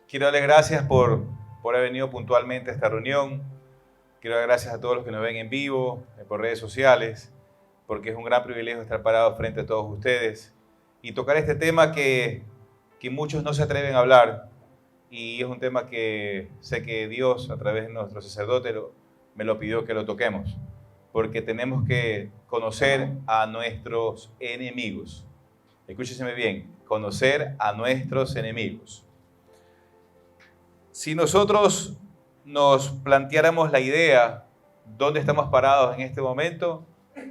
Quiero darle gracias por haber venido puntualmente a esta reunión. Quiero dar gracias a todos los que nos ven en vivo, por redes sociales, porque es un gran privilegio estar parado frente a todos ustedes y tocar este tema que muchos no se atreven a hablar. Y es un tema que sé que Dios, a través de nuestro sacerdote, me lo pidió que lo toquemos, porque tenemos que conocer a nuestros enemigos. Escúcheseme bien, conocer a nuestros enemigos. Si nosotros nos planteáramos la idea, ¿dónde estamos parados en este momento?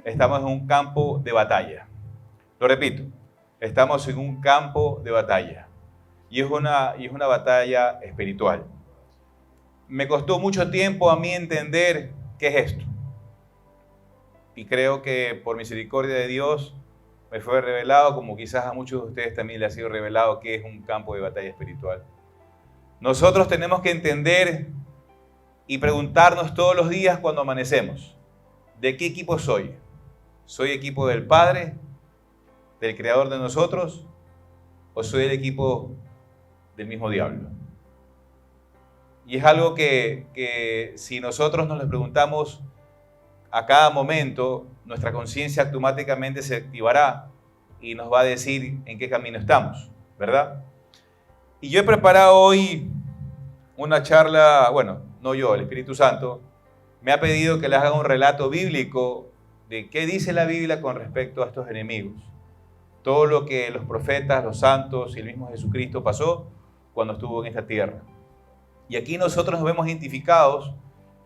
Estamos en un campo de batalla. Lo repito, estamos en un campo de batalla. Y es una batalla espiritual. Me costó mucho tiempo a mí entender qué es esto. Y creo que por misericordia de Dios me fue revelado, como quizás a muchos de ustedes también les ha sido revelado, que es un campo de batalla espiritual. Nosotros tenemos que entender y preguntarnos todos los días cuando amanecemos, ¿de qué equipo soy? ¿Soy equipo del Padre, del Creador de nosotros, o soy el equipo del mismo diablo? Y es algo que si nosotros nos lo preguntamos a cada momento, nuestra conciencia automáticamente se activará y nos va a decir en qué camino estamos, ¿verdad? Y yo he preparado hoy una charla, bueno, no yo, el Espíritu Santo, me ha pedido que les haga un relato bíblico de qué dice la Biblia con respecto a estos enemigos. Todo lo que los profetas, los santos y el mismo Jesucristo pasó cuando estuvo en esta tierra. Y aquí nosotros nos vemos identificados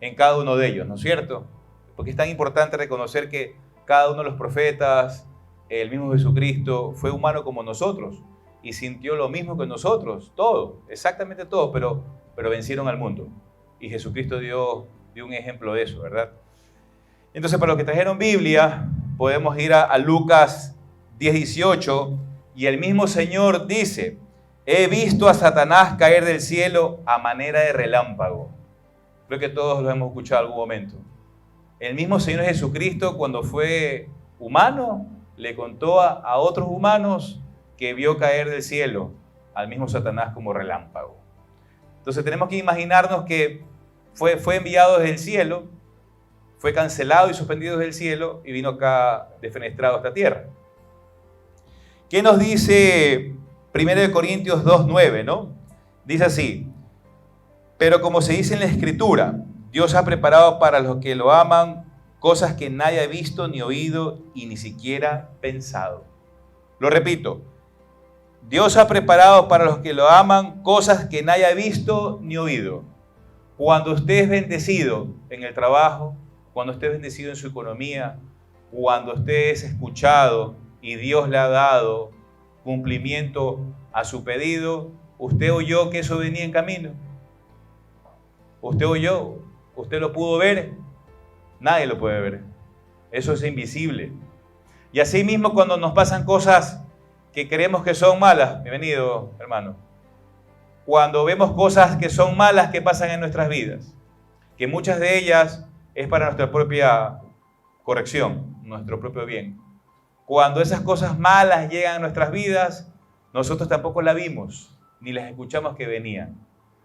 en cada uno de ellos, ¿no es cierto? Porque es tan importante reconocer que cada uno de los profetas, el mismo Jesucristo, fue humano como nosotros y sintió lo mismo que nosotros, todo, exactamente todo, pero vencieron al mundo. Y Jesucristo dio un ejemplo de eso, ¿verdad? Entonces, para los que trajeron Biblia, podemos ir a Lucas 10:18, y el mismo Señor dice: he visto a Satanás caer del cielo a manera de relámpago. Creo que todos lo hemos escuchado en algún momento. El mismo Señor Jesucristo, cuando fue humano, le contó a otros humanos que vio caer del cielo al mismo Satanás como relámpago. Entonces tenemos que imaginarnos que fue enviado desde el cielo, fue cancelado y suspendido desde el cielo y vino acá defenestrado a esta tierra. ¿Qué nos dice 1 Corintios 2:9, no? Dice así: pero como se dice en la Escritura, Dios ha preparado para los que lo aman cosas que nadie ha visto ni oído y ni siquiera pensado. Lo repito, Dios ha preparado para los que lo aman cosas que nadie ha visto ni oído. Cuando usted es bendecido en el trabajo, cuando usted es bendecido en su economía, cuando usted es escuchado y Dios le ha dado cumplimiento a su pedido, ¿usted oyó que eso venía en camino? ¿Usted oyó? ¿Usted lo pudo ver? Nadie lo puede ver. Eso es invisible. Y así mismo cuando nos pasan cosas que creemos que son malas, bienvenido hermano, cuando vemos cosas que son malas que pasan en nuestras vidas, que muchas de ellas es para nuestra propia corrección, nuestro propio bien. Cuando esas cosas malas llegan a nuestras vidas, nosotros tampoco las vimos, ni las escuchamos que venían.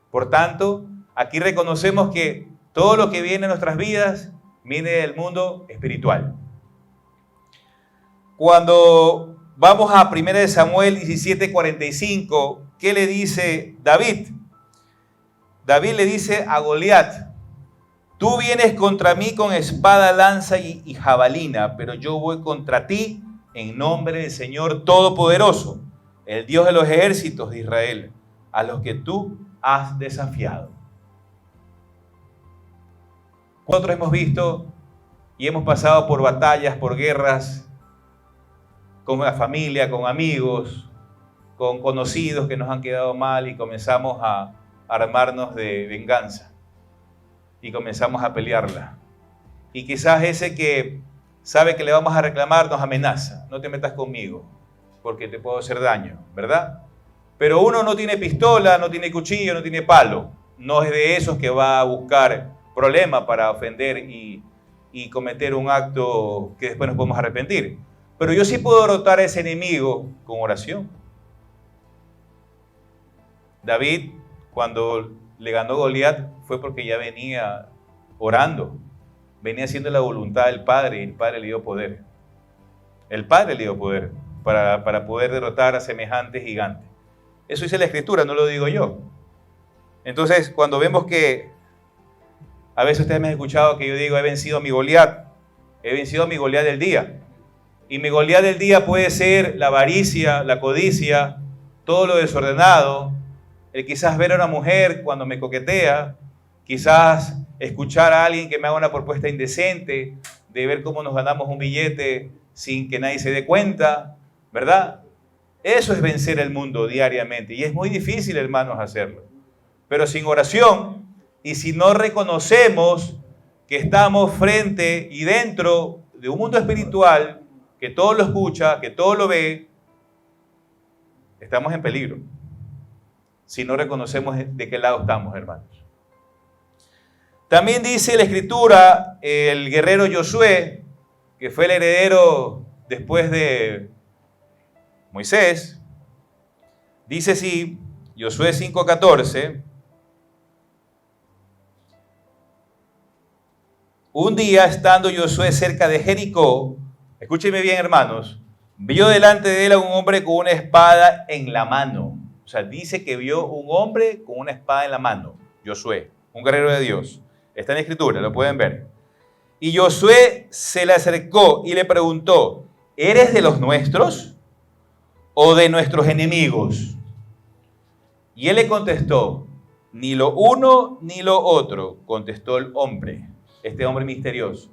Por tanto, aquí reconocemos que todo lo que viene a nuestras vidas viene del mundo espiritual. Cuando vamos a 1 Samuel 17:45, ¿qué le dice David? David le dice a Goliat: tú vienes contra mí con espada, lanza y jabalina, pero yo voy contra ti en nombre del Señor Todopoderoso, el Dios de los ejércitos de Israel, a los que tú has desafiado. Nosotros hemos visto y hemos pasado por batallas, por guerras, con la familia, con amigos, con conocidos que nos han quedado mal y comenzamos a armarnos de venganza y comenzamos a pelearla. Y quizás ese que sabe que le vamos a reclamar nos amenaza: no te metas conmigo porque te puedo hacer daño, ¿verdad? Pero uno no tiene pistola, no tiene cuchillo, no tiene palo. No es de esos que va a buscar problema para ofender y cometer un acto que después nos podemos arrepentir. Pero yo sí puedo derrotar a ese enemigo con oración. David, cuando le ganó Goliat fue porque ya venía orando, venía haciendo la voluntad del Padre y el Padre le dio poder. El Padre le dio poder para poder derrotar a semejante gigante. Eso dice la Escritura, no lo digo yo. Entonces, cuando vemos que a veces ustedes me han escuchado que yo digo, he vencido a mi Goliat del día. Y mi Goliat del día puede ser la avaricia, la codicia, todo lo desordenado, el quizás ver a una mujer cuando me coquetea, quizás escuchar a alguien que me haga una propuesta indecente, de ver cómo nos ganamos un billete sin que nadie se dé cuenta, ¿verdad? Eso es vencer el mundo diariamente y es muy difícil, hermanos, hacerlo. Pero sin oración y si no reconocemos que estamos frente y dentro de un mundo espiritual, que todo lo escucha, que todo lo ve, estamos en peligro. Si no reconocemos de qué lado estamos, hermanos. También dice la Escritura, el guerrero Josué, que fue el heredero después de Moisés, dice así, Josué 5:14, un día estando Josué cerca de Jericó, escúchenme bien, hermanos, vio delante de él a un hombre con una espada en la mano. O sea, dice que vio un hombre con una espada en la mano, Josué, un guerrero de Dios. Está en la Escritura, lo pueden ver. Y Josué se le acercó y le preguntó, ¿eres de los nuestros o de nuestros enemigos? Y él le contestó, ni lo uno ni lo otro, contestó el hombre, este hombre misterioso.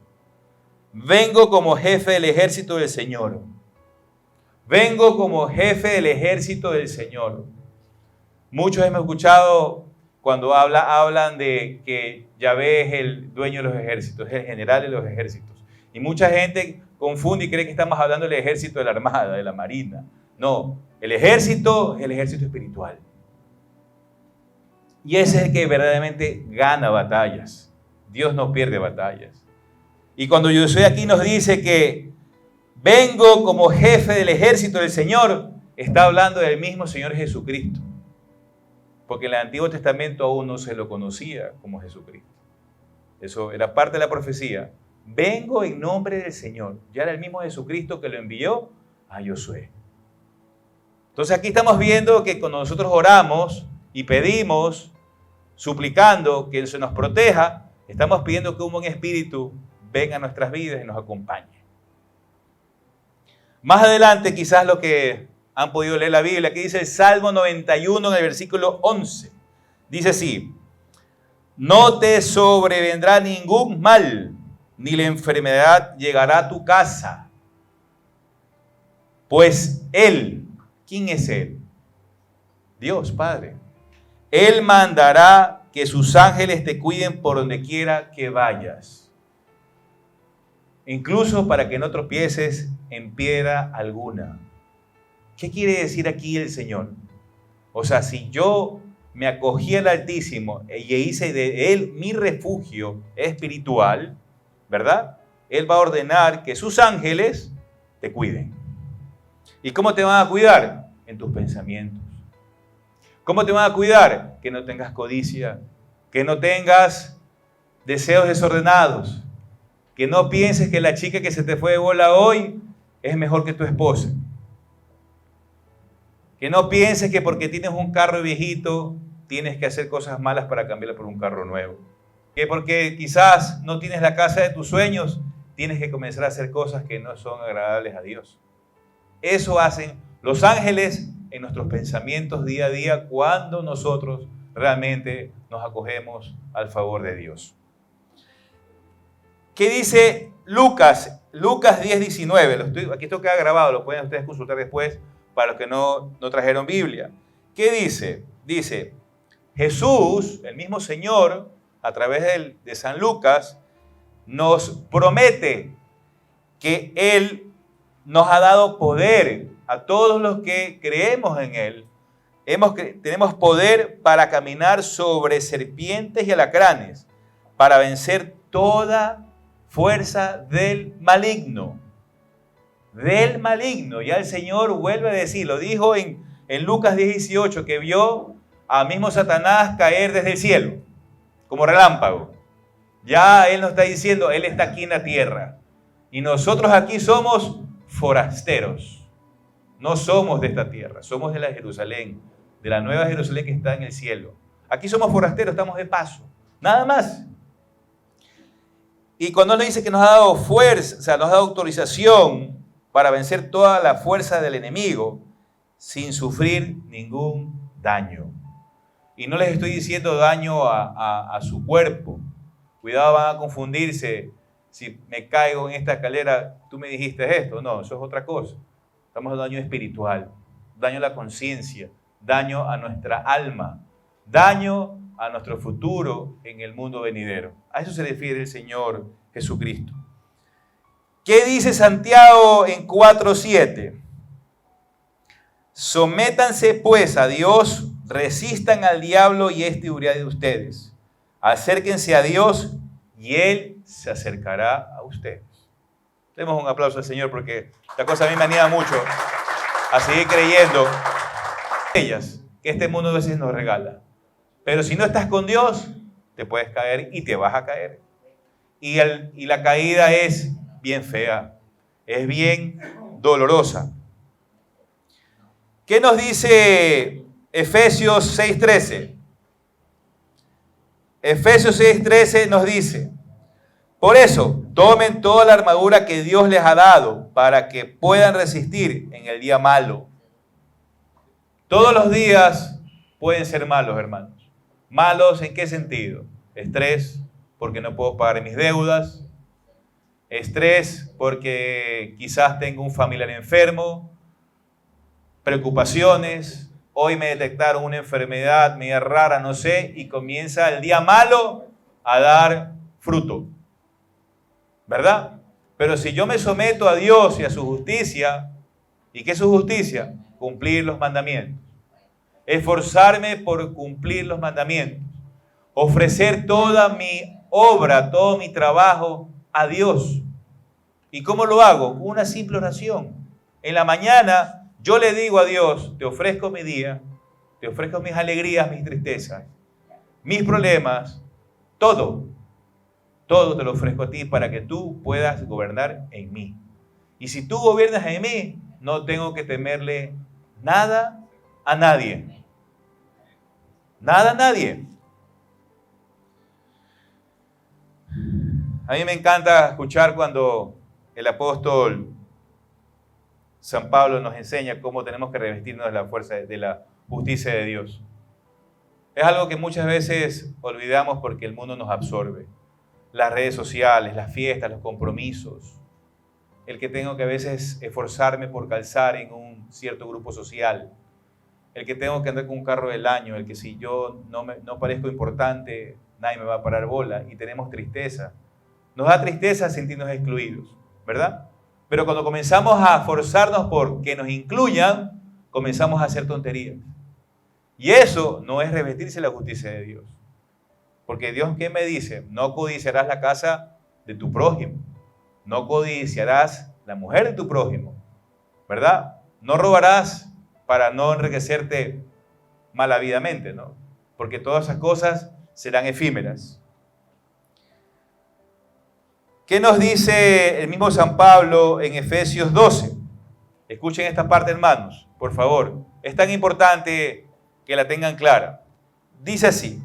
Vengo como jefe del ejército del Señor. Vengo como jefe del ejército del Señor. Muchos hemos escuchado cuando hablan de que Yahvé es el dueño de los ejércitos, es el general de los ejércitos. Y mucha gente confunde y cree que estamos hablando del ejército de la Armada, de la Marina. No, el ejército es el ejército espiritual. Y ese es el que verdaderamente gana batallas. Dios no pierde batallas. Y cuando Josué aquí nos dice que vengo como jefe del ejército del Señor, está hablando del mismo Señor Jesucristo. Porque en el Antiguo Testamento aún no se lo conocía como Jesucristo. Eso era parte de la profecía. Vengo en nombre del Señor. Ya era el mismo Jesucristo que lo envió a Josué. Entonces aquí estamos viendo que cuando nosotros oramos y pedimos, suplicando que Él se nos proteja, estamos pidiendo que un buen espíritu venga a nuestras vidas y nos acompañe. Más adelante, quizás lo que han podido leer la Biblia, aquí dice el Salmo 91 en el versículo 11. Dice así, no te sobrevendrá ningún mal, ni la enfermedad llegará a tu casa. Pues Él, ¿quién es Él? Dios, Padre. Él mandará que sus ángeles te cuiden por donde quiera que vayas. Incluso para que no tropieces en piedra alguna. ¿Qué quiere decir aquí el Señor? O sea, si yo me acogí al Altísimo y hice de Él mi refugio espiritual, ¿verdad? Él va a ordenar que sus ángeles te cuiden. ¿Y cómo te van a cuidar? En tus pensamientos. ¿Cómo te van a cuidar? Que no tengas codicia, que no tengas deseos desordenados, que no pienses que la chica que se te fue de bola hoy es mejor que tu esposa. Que no pienses que porque tienes un carro viejito tienes que hacer cosas malas para cambiarlo por un carro nuevo. Que porque quizás no tienes la casa de tus sueños, tienes que comenzar a hacer cosas que no son agradables a Dios. Eso hacen los ángeles en nuestros pensamientos día a día cuando nosotros realmente nos acogemos al favor de Dios. ¿Qué dice Lucas? Lucas 10:19. Aquí esto queda grabado, lo pueden ustedes consultar después para los que no trajeron Biblia. ¿Qué dice? Dice, Jesús, el mismo Señor, a través de San Lucas, nos promete que Él nos ha dado poder a todos los que creemos en Él. Tenemos poder para caminar sobre serpientes y alacranes, para vencer toda fuerza del maligno. Del maligno. Ya el Señor vuelve a decir, lo dijo en Lucas 10:18, que vio al mismo Satanás caer desde el cielo, como relámpago. Ya Él nos está diciendo, Él está aquí en la tierra. Y nosotros aquí somos forasteros. No somos de esta tierra, somos de la Jerusalén, de la nueva Jerusalén que está en el cielo. Aquí somos forasteros, estamos de paso, nada más. Y cuando Él nos dice que nos ha dado fuerza, o sea, nos ha dado autorización para vencer toda la fuerza del enemigo sin sufrir ningún daño. Y no les estoy diciendo daño a su cuerpo. Cuidado, van a confundirse. Si me caigo en esta escalera, tú me dijiste esto. No, eso es otra cosa. Estamos hablando de daño espiritual, daño a la conciencia, daño a nuestra alma, daño a nuestro futuro en el mundo venidero. A eso se refiere el Señor Jesucristo. ¿Qué dice Santiago en 4:7? Sométanse pues a Dios, resistan al diablo y éste huirá de ustedes. Acérquense a Dios y Él se acercará a ustedes. Demos un aplauso al Señor porque esta cosa a mí me anima mucho a seguir creyendo en ellas que este mundo a veces nos regala. Pero si no estás con Dios, te puedes caer y te vas a caer. Y la caída es bien fea, es bien dolorosa. ¿Qué nos dice Efesios 6:13? Efesios 6:13 nos dice: por eso, tomen toda la armadura que Dios les ha dado para que puedan resistir en el día malo. Todos los días pueden ser malos, hermanos. ¿Malos en qué sentido? Estrés, porque no puedo pagar mis deudas. Estrés, porque quizás tengo un familiar enfermo. Preocupaciones. Hoy me detectaron una enfermedad media rara, no sé, y comienza el día malo a dar fruto. ¿Verdad? Pero si yo me someto a Dios y a su justicia, ¿y qué es su justicia? Cumplir los mandamientos. Esforzarme por cumplir los mandamientos. Ofrecer toda mi obra, todo mi trabajo a Dios. ¿Y cómo lo hago? Una simple oración. En la mañana yo le digo a Dios, te ofrezco mi día, te ofrezco mis alegrías, mis tristezas, mis problemas, todo. Todo te lo ofrezco a ti para que tú puedas gobernar en mí. Y si tú gobiernas en mí, no tengo que temerle nada a nadie. Nada a nadie. A mí me encanta escuchar cuando el apóstol San Pablo nos enseña cómo tenemos que revestirnos de la fuerza de la justicia de Dios. Es algo que muchas veces olvidamos porque el mundo nos absorbe. Las redes sociales, las fiestas, los compromisos, el que tengo que a veces esforzarme por calzar en un cierto grupo social, el que tengo que andar con un carro del año, el que si yo no parezco importante, nadie me va a parar bola, y tenemos tristeza. Nos da tristeza sentirnos excluidos, ¿verdad? Pero cuando comenzamos a forzarnos por que nos incluyan, comenzamos a hacer tonterías. Y eso no es revestirse de la justicia de Dios. Porque Dios, ¿qué me dice? No codiciarás la casa de tu prójimo. No codiciarás la mujer de tu prójimo. ¿Verdad? No robarás para no enriquecerte malavidamente, ¿no? Porque todas esas cosas serán efímeras. ¿Qué nos dice el mismo San Pablo en Efesios 12? Escuchen esta parte, hermanos, por favor. Es tan importante que la tengan clara. Dice así: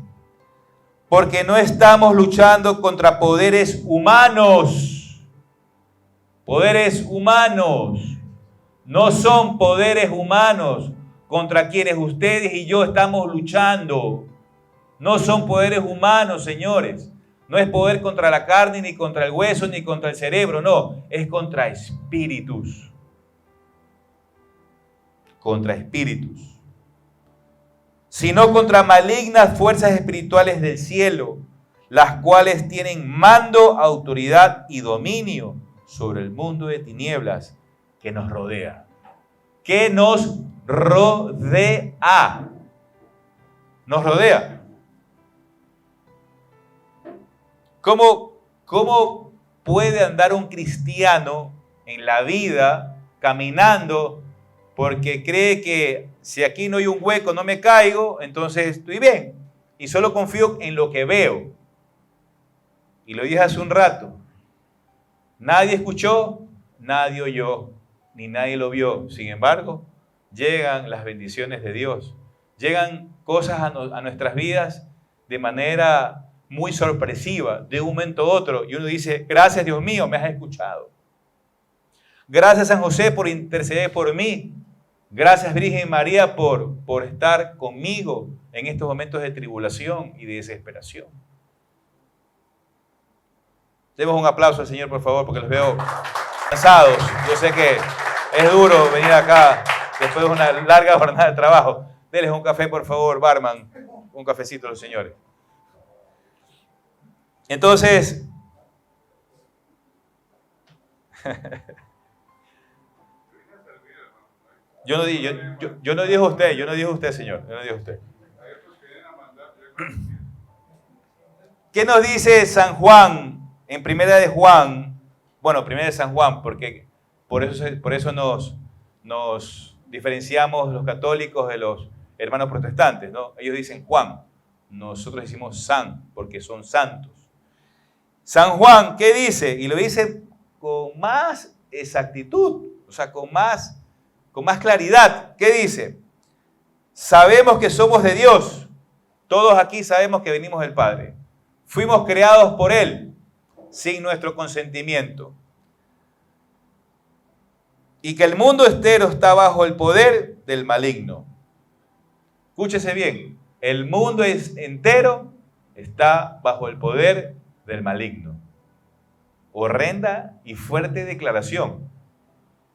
porque no estamos luchando contra poderes humanos. Poderes humanos. No son poderes humanos contra quienes ustedes y yo estamos luchando. No son poderes humanos, señores. No es poder contra la carne, ni contra el hueso, ni contra el cerebro. No, es contra espíritus. Contra espíritus. Sino contra malignas fuerzas espirituales del cielo, las cuales tienen mando, autoridad y dominio sobre el mundo de tinieblas que nos rodea. ¿Qué nos rodea? Nos rodea. ¿Cómo puede andar un cristiano en la vida caminando porque cree que si aquí no hay un hueco, no me caigo, entonces estoy bien. Y solo confío en lo que veo. Y lo dije hace un rato. Nadie escuchó, nadie oyó, ni nadie lo vio. Sin embargo, llegan las bendiciones de Dios. Llegan cosas a nuestras vidas de manera muy sorpresiva, de un momento a otro. Y uno dice, gracias Dios mío, me has escuchado. Gracias San José por interceder por mí. Gracias Virgen María por estar conmigo en estos momentos de tribulación y de desesperación. Demos un aplauso al Señor, por favor, porque los veo cansados. Yo sé que es duro venir acá después de una larga jornada de trabajo. Denles un café, por favor, barman. Un cafecito a los señores. Entonces, yo no dije usted, Señor. Yo no dije usted. ¿Qué nos dice San Juan en Primera de Juan? Bueno, Primera de San Juan, porque por eso nos diferenciamos los católicos de los hermanos protestantes, ¿no? Ellos dicen Juan, nosotros decimos San, porque son santos. San Juan, ¿qué dice? Y lo dice con más exactitud, o sea, con más claridad. ¿Qué dice? Sabemos que somos de Dios. Todos aquí sabemos que venimos del Padre. Fuimos creados por Él, sin nuestro consentimiento. Y que el mundo entero está bajo el poder del maligno. Escúchese bien, el mundo entero está bajo el poder del maligno. Horrenda y fuerte declaración.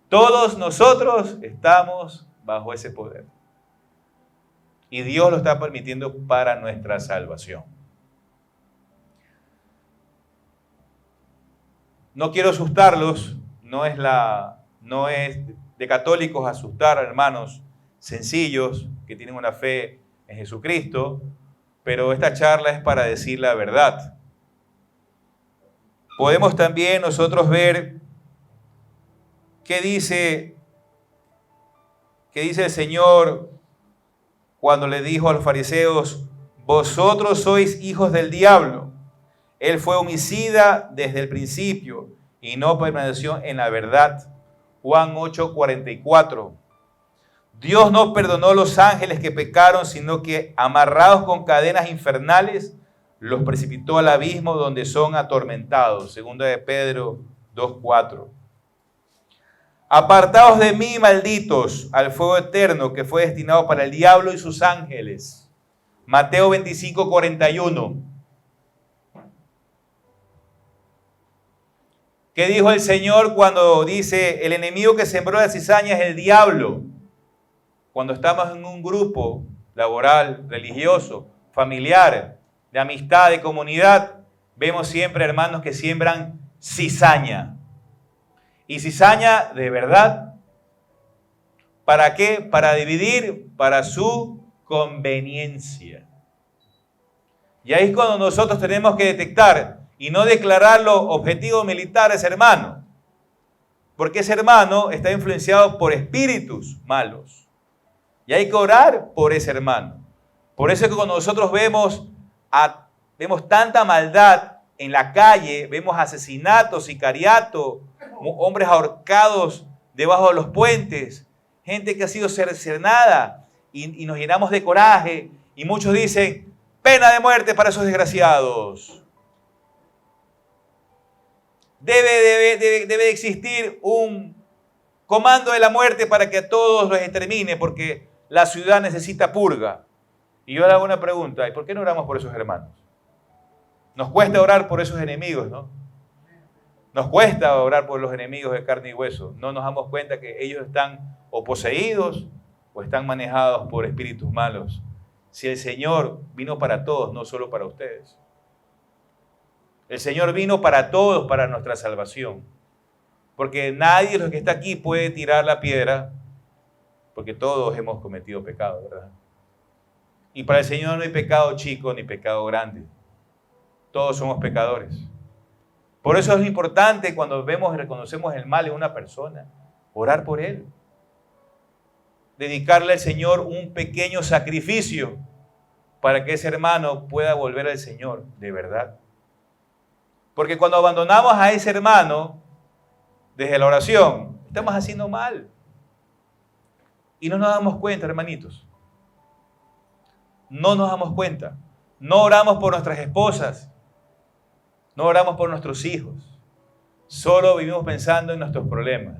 Todos nosotros estamos bajo ese poder. Y Dios lo está permitiendo para nuestra salvación. No quiero asustarlos, no es de católicos asustar a hermanos sencillos que tienen una fe en Jesucristo, pero esta charla es para decir la verdad. Podemos también nosotros ver qué dice el Señor cuando le dijo a los fariseos, vosotros sois hijos del diablo. Él fue homicida desde el principio y no permaneció en la verdad. Juan 8:44. Dios no perdonó a los ángeles que pecaron, sino que amarrados con cadenas infernales, los precipitó al abismo donde son atormentados. Segunda de Pedro 2:4. Apartaos de mí, malditos, al fuego eterno que fue destinado para el diablo y sus ángeles. Mateo 25:41. ¿Qué dijo el Señor cuando dice, el enemigo que sembró la cizaña es el diablo? Cuando estamos en un grupo laboral, religioso, familiar, de amistad, de comunidad, vemos siempre hermanos que siembran cizaña. Y cizaña de verdad. ¿Para qué? Para dividir, para su conveniencia. Y ahí es cuando nosotros tenemos que detectar y no declararlo objetivo militar a ese hermano. Porque ese hermano está influenciado por espíritus malos. Y hay que orar por ese hermano. Por eso es que cuando nosotros vemos tanta maldad en la calle, vemos asesinatos, sicariato, hombres ahorcados debajo de los puentes, gente que ha sido cercenada y nos llenamos de coraje y muchos dicen, pena de muerte para esos desgraciados. Debe existir un comando de la muerte para que a todos los extermine, porque la ciudad necesita purga. Y yo le hago una pregunta, ¿y por qué no oramos por esos hermanos? Nos cuesta orar por esos enemigos, ¿no? Nos cuesta orar por los enemigos de carne y hueso. No nos damos cuenta que ellos están o poseídos o están manejados por espíritus malos. Si el Señor vino para todos, no solo para ustedes. El Señor vino para todos, para nuestra salvación. Porque nadie de los que está aquí puede tirar la piedra, porque todos hemos cometido pecado, ¿verdad? Y para el Señor no hay pecado chico ni pecado grande. Todos somos pecadores. Por eso es importante cuando vemos y reconocemos el mal en una persona, orar por él. dedicarle al Señor un pequeño sacrificio para que ese hermano pueda volver al Señor de verdad. Porque cuando abandonamos a ese hermano desde la oración, estamos haciendo mal. Y no nos damos cuenta, hermanitos. No nos damos cuenta. No oramos por nuestras esposas. No oramos por nuestros hijos. Solo vivimos pensando en nuestros problemas.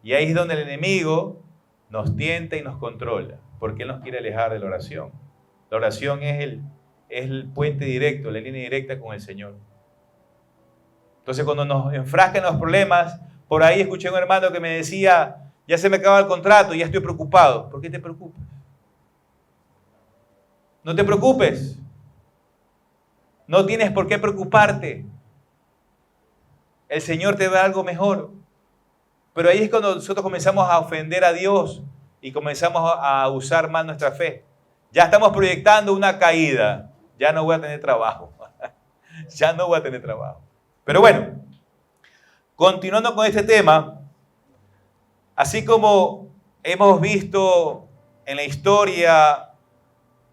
Y ahí es donde el enemigo nos tienta y nos controla, porque él nos quiere alejar de la oración. La oración es el puente directo, la línea directa con el Señor. Entonces, cuando nos enfrascan en los problemas, por ahí escuché a un hermano que me decía, ya se me acaba el contrato, ya estoy preocupado. ¿Por qué te preocupas? No te preocupes. No tienes por qué preocuparte. El Señor te da algo mejor. Pero ahí es cuando nosotros comenzamos a ofender a Dios y comenzamos a usar mal nuestra fe. Ya estamos proyectando una caída. Ya no voy a tener trabajo. Ya no voy a tener trabajo. Pero bueno, continuando con este tema, así como hemos visto en la historia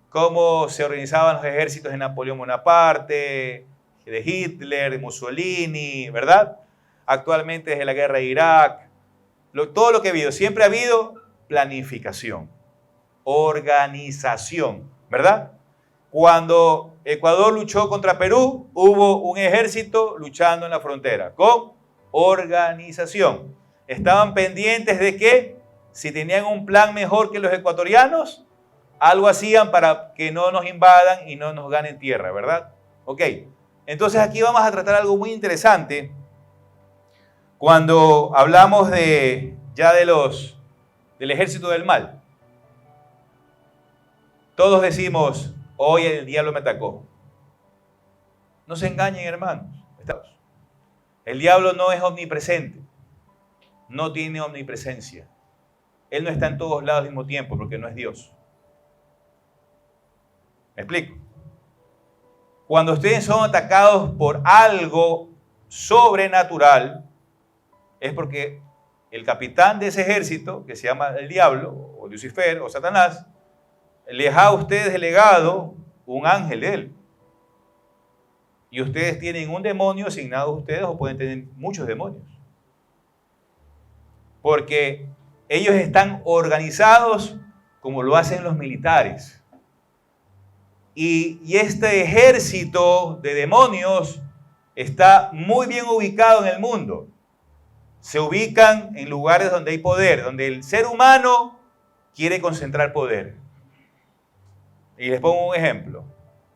cómo se organizaban los ejércitos de Napoleón Bonaparte, de Hitler, de Mussolini, ¿verdad? Actualmente desde la guerra de Irak, todo lo que ha habido, siempre ha habido planificación, organización, ¿verdad? Cuando Ecuador luchó contra Perú, hubo un ejército luchando en la frontera, con organización. Estaban pendientes de que, si tenían un plan mejor que los ecuatorianos, algo hacían para que no nos invadan y no nos ganen tierra, ¿verdad? Ok, entonces aquí vamos a tratar algo muy interesante. Cuando hablamos del ejército del mal, todos decimos, hoy el diablo me atacó. No se engañen, hermanos. El diablo no es omnipresente, no tiene omnipresencia. Él no está en todos lados al mismo tiempo porque no es Dios. ¿Me explico? Cuando ustedes son atacados por algo sobrenatural, es porque el capitán de ese ejército, que se llama el diablo, o Lucifer, o Satanás, les ha a ustedes delegado un ángel de él. Y ustedes tienen un demonio asignado a ustedes, o pueden tener muchos demonios. Porque ellos están organizados como lo hacen los militares. Y este ejército de demonios está muy bien ubicado en el mundo. Se ubican en lugares donde hay poder, donde el ser humano quiere concentrar poder. Y les pongo un ejemplo.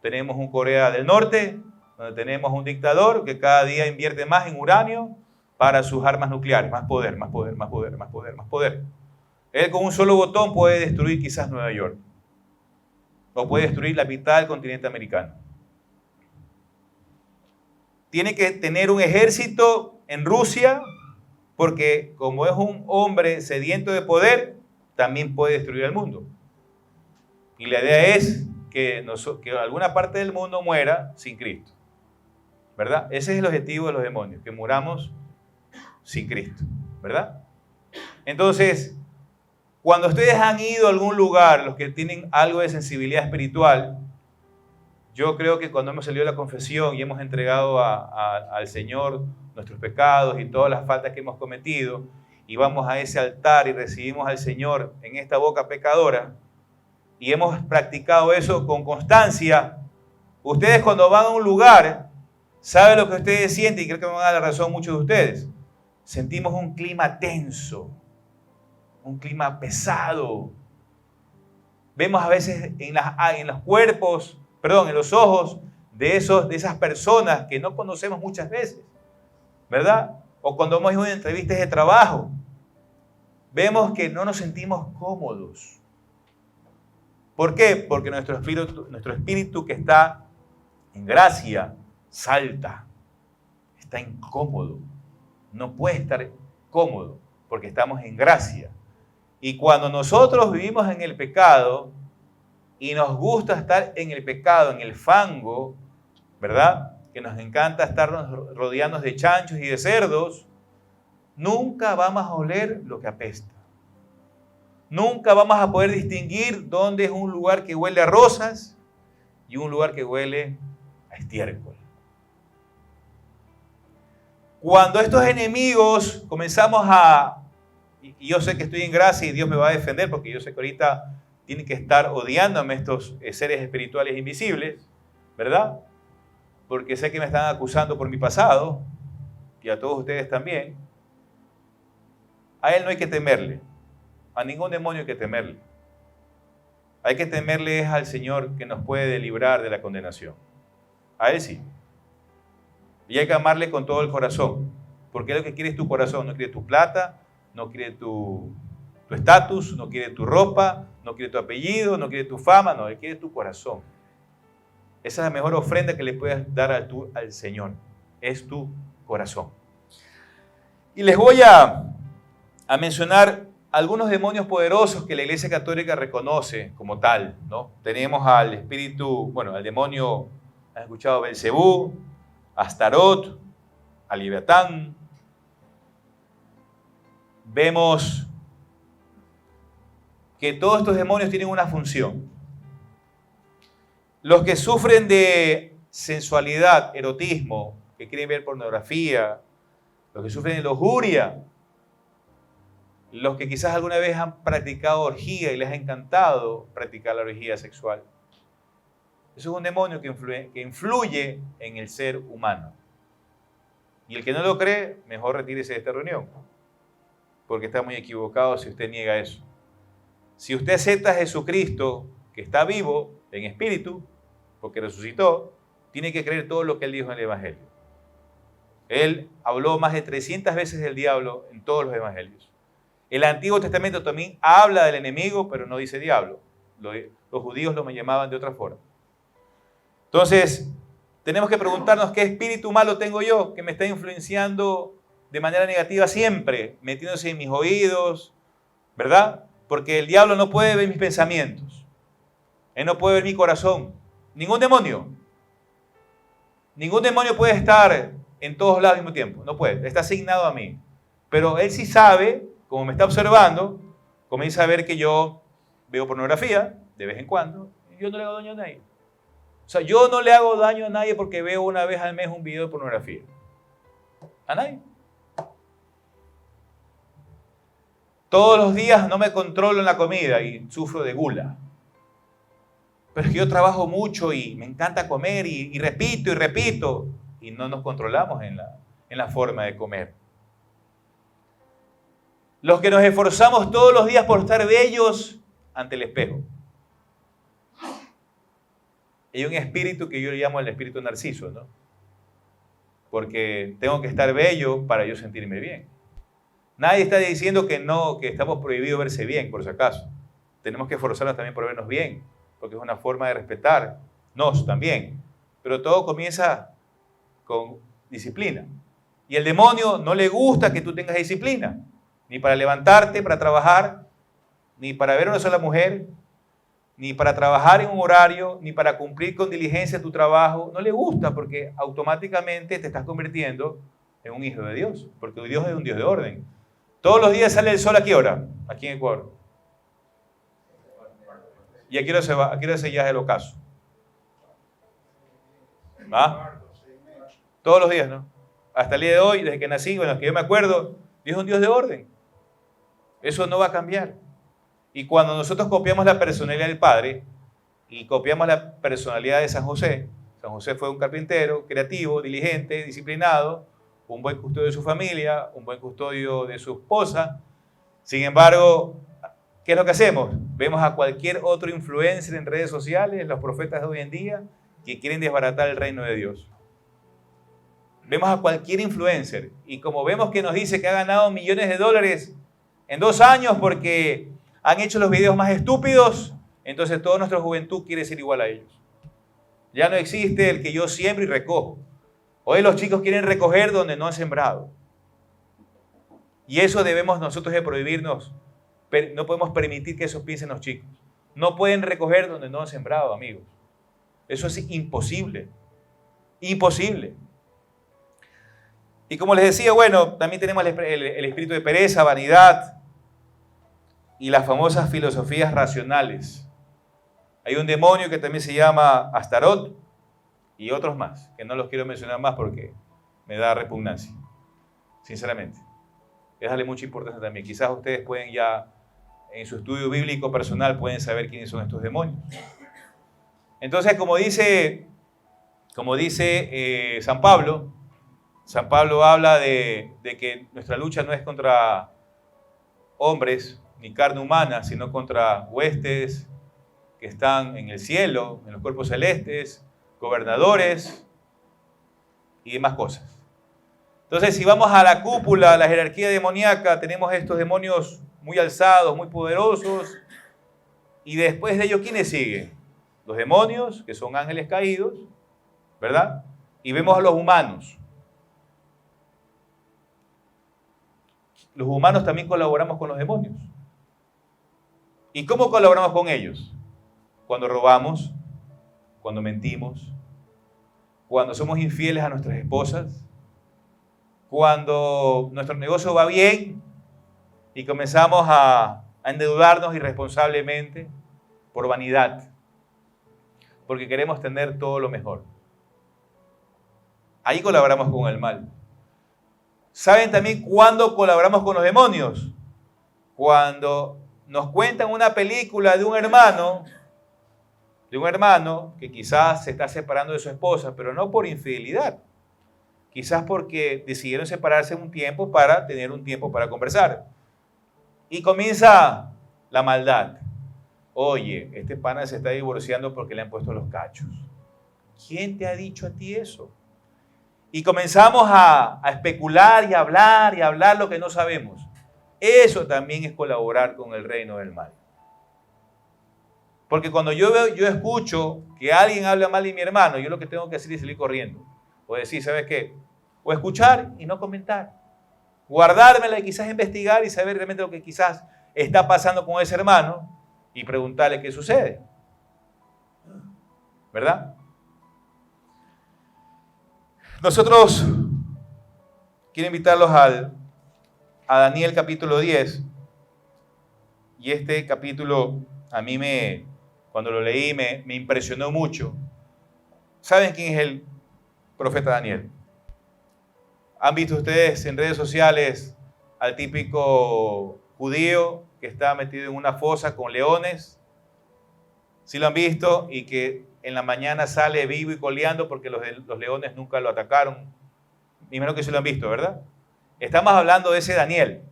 Tenemos un Corea del Norte, donde tenemos un dictador que cada día invierte más en uranio para sus armas nucleares. Más poder, más poder, más poder, más poder, más poder. Él con un solo botón puede destruir quizás Nueva York. O puede destruir la mitad del continente americano. Tiene que tener un ejército en Rusia, porque como es un hombre sediento de poder, también puede destruir el mundo. Y la idea es que alguna parte del mundo muera sin Cristo. ¿Verdad? Ese es el objetivo de los demonios, que muramos sin Cristo. ¿Verdad? Entonces, cuando ustedes han ido a algún lugar, los que tienen algo de sensibilidad espiritual, yo creo que cuando hemos salido de la confesión y hemos entregado al Señor nuestros pecados y todas las faltas que hemos cometido, y vamos a ese altar y recibimos al Señor en esta boca pecadora, y hemos practicado eso con constancia, ustedes cuando van a un lugar, ¿saben lo que ustedes sienten? Y creo que me van a dar la razón muchos de ustedes. Sentimos un clima tenso, un clima pesado. Vemos a veces en los cuerpos, en los ojos de esas personas que no conocemos muchas veces, ¿verdad? O cuando hemos ido a entrevistas de trabajo, vemos que no nos sentimos cómodos. ¿Por qué? Porque nuestro espíritu que está en gracia salta, está incómodo, no puede estar cómodo porque estamos en gracia. Y cuando nosotros vivimos en el pecado y nos gusta estar en el pecado, en el fango, ¿verdad? Que nos encanta estarnos rodeándonos de chanchos y de cerdos, nunca vamos a oler lo que apesta. Nunca vamos a poder distinguir dónde es un lugar que huele a rosas y un lugar que huele a estiércol. Cuando estos enemigos comenzamos y yo sé que estoy en gracia y Dios me va a defender, porque yo sé que ahorita tienen que estar odiándome estos seres espirituales invisibles, ¿verdad? Porque sé que me están acusando por mi pasado, y a todos ustedes también. A él no hay que temerle, a ningún demonio hay que temerle. Hay que temerle es al Señor que nos puede librar de la condenación. A él sí. Y hay que amarle con todo el corazón, porque él lo que quiere es tu corazón, no quiere tu plata, no quiere tu estatus, no quiere tu ropa, no quiere tu apellido, no quiere tu fama, no, él quiere tu corazón. Esa es la mejor ofrenda que le puedes dar al Señor, es tu corazón. Y les voy a mencionar algunos demonios poderosos que la Iglesia Católica reconoce como tal, ¿no? Tenemos al espíritu, al demonio, ¿has escuchado? Belcebú, Astarot, a Leviatán. Vemos que todos estos demonios tienen una función. Los que sufren de sensualidad, erotismo, que quieren ver pornografía, los que sufren de lujuria, los que quizás alguna vez han practicado orgía y les ha encantado practicar la orgía sexual. Eso es un demonio que influye en el ser humano. Y el que no lo cree, mejor retírese de esta reunión, porque está muy equivocado si usted niega eso. Si usted acepta a Jesucristo, que está vivo en espíritu, porque resucitó, tiene que creer todo lo que él dijo en el Evangelio. Él habló más de 300 veces del diablo en todos los evangelios. El Antiguo Testamento también habla del enemigo, pero no dice diablo. Los judíos lo llamaban de otra forma. Entonces, tenemos que preguntarnos qué espíritu malo tengo yo que me está influenciando de manera negativa siempre, metiéndose en mis oídos, ¿verdad? Porque el diablo no puede ver mis pensamientos. Él no puede ver mi corazón. Ningún demonio. Ningún demonio puede estar en todos lados al mismo tiempo. No puede. Está asignado a mí. Pero él sí sabe, como me está observando, comienza a ver que yo veo pornografía de vez en cuando y yo no le hago daño a nadie. O sea, yo no le hago daño a nadie porque veo una vez al mes un video de pornografía. A nadie. Todos los días no me controlo en la comida y sufro de gula. Pero es que yo trabajo mucho y me encanta comer y repito y repito. Y no nos controlamos en la forma de comer. Los que nos esforzamos todos los días por estar bellos ante el espejo. Hay un espíritu que yo le llamo el espíritu narciso, ¿no? Porque tengo que estar bello para yo sentirme bien. Nadie está diciendo que no, que estamos prohibidos verse bien, por si acaso. Tenemos que esforzarnos también por vernos bien, porque es una forma de respetarnos también. Pero todo comienza con disciplina. Y el demonio no le gusta que tú tengas disciplina, ni para levantarte, para trabajar, ni para ver a una sola mujer, ni para trabajar en un horario, ni para cumplir con diligencia tu trabajo. No le gusta porque automáticamente te estás convirtiendo en un hijo de Dios, porque Dios es un Dios de orden. Todos los días sale el sol, ¿a qué hora? Aquí en Ecuador. ¿Y a qué hora se va? ¿A qué hora se ya es el ocaso? ¿Ah? Todos los días, ¿no? Hasta el día de hoy, desde que nací, que yo me acuerdo, Dios es un Dios de orden. Eso no va a cambiar. Y cuando nosotros copiamos la personalidad del Padre y copiamos la personalidad de San José fue un carpintero, creativo, diligente, disciplinado, un buen custodio de su familia, un buen custodio de su esposa. Sin embargo, ¿qué es lo que hacemos? Vemos a cualquier otro influencer en redes sociales, los profetas de hoy en día, que quieren desbaratar el reino de Dios. Vemos a cualquier influencer y como vemos que nos dice que ha ganado millones de dólares en 2 años porque han hecho los videos más estúpidos, entonces toda nuestra juventud quiere ser igual a ellos. Ya no existe el que yo siembro y recojo. Hoy los chicos quieren recoger donde no han sembrado. Y eso debemos nosotros de prohibirnos. No podemos permitir que eso piensen los chicos. No pueden recoger donde no han sembrado, amigos. Eso es imposible. Imposible. Y como les decía, también tenemos el espíritu de pereza, vanidad. y las famosas filosofías racionales. Hay un demonio que también se llama Astarot y otros más, que no los quiero mencionar más porque me da repugnancia, sinceramente. Es darle mucha importancia también. Quizás ustedes pueden ya, en su estudio bíblico personal, pueden saber quiénes son estos demonios. Entonces, como dice San Pablo habla de que nuestra lucha no es contra hombres ni carne humana, sino contra huestes que están en el cielo, en los cuerpos celestes, gobernadores y demás cosas. Entonces, si vamos a la cúpula, a la jerarquía demoníaca, tenemos estos demonios muy alzados, muy poderosos, y después de ellos, ¿quiénes siguen? Los demonios, que son ángeles caídos, ¿verdad? Y vemos a los humanos. Los humanos también colaboramos con los demonios. ¿Y cómo colaboramos con ellos? Cuando robamos, cuando mentimos, cuando somos infieles a nuestras esposas, cuando nuestro negocio va bien y comenzamos a endeudarnos irresponsablemente por vanidad, porque queremos tener todo lo mejor. Ahí colaboramos con el mal. ¿Saben también cuándo colaboramos con los demonios? Cuando nos cuentan una película de un hermano que quizás se está separando de su esposa, pero no por infidelidad. Quizás porque decidieron separarse un tiempo para tener un tiempo para conversar. Y comienza la maldad. Oye, este pana se está divorciando porque le han puesto los cachos. ¿Quién te ha dicho a ti eso? Y comenzamos a especular y a hablar lo que no sabemos. Eso también es colaborar con el reino del mal. Porque cuando yo escucho que alguien habla mal de mi hermano, yo lo que tengo que hacer es salir corriendo. O decir, ¿sabes qué? O escuchar y no comentar. Guardármela y quizás investigar y saber realmente lo que quizás está pasando con ese hermano y preguntarle qué sucede. ¿Verdad? Nosotros quiero invitarlos a Daniel capítulo 10. Y este capítulo a mí cuando lo leí me impresionó mucho. ¿Saben quién es el profeta Daniel? ¿Han visto ustedes en redes sociales al típico judío que está metido en una fosa con leones? ¿Sí lo han visto? Y que en la mañana sale vivo y coleando porque los leones nunca lo atacaron. Primero que sí lo han visto, ¿verdad? Estamos hablando de ese Daniel,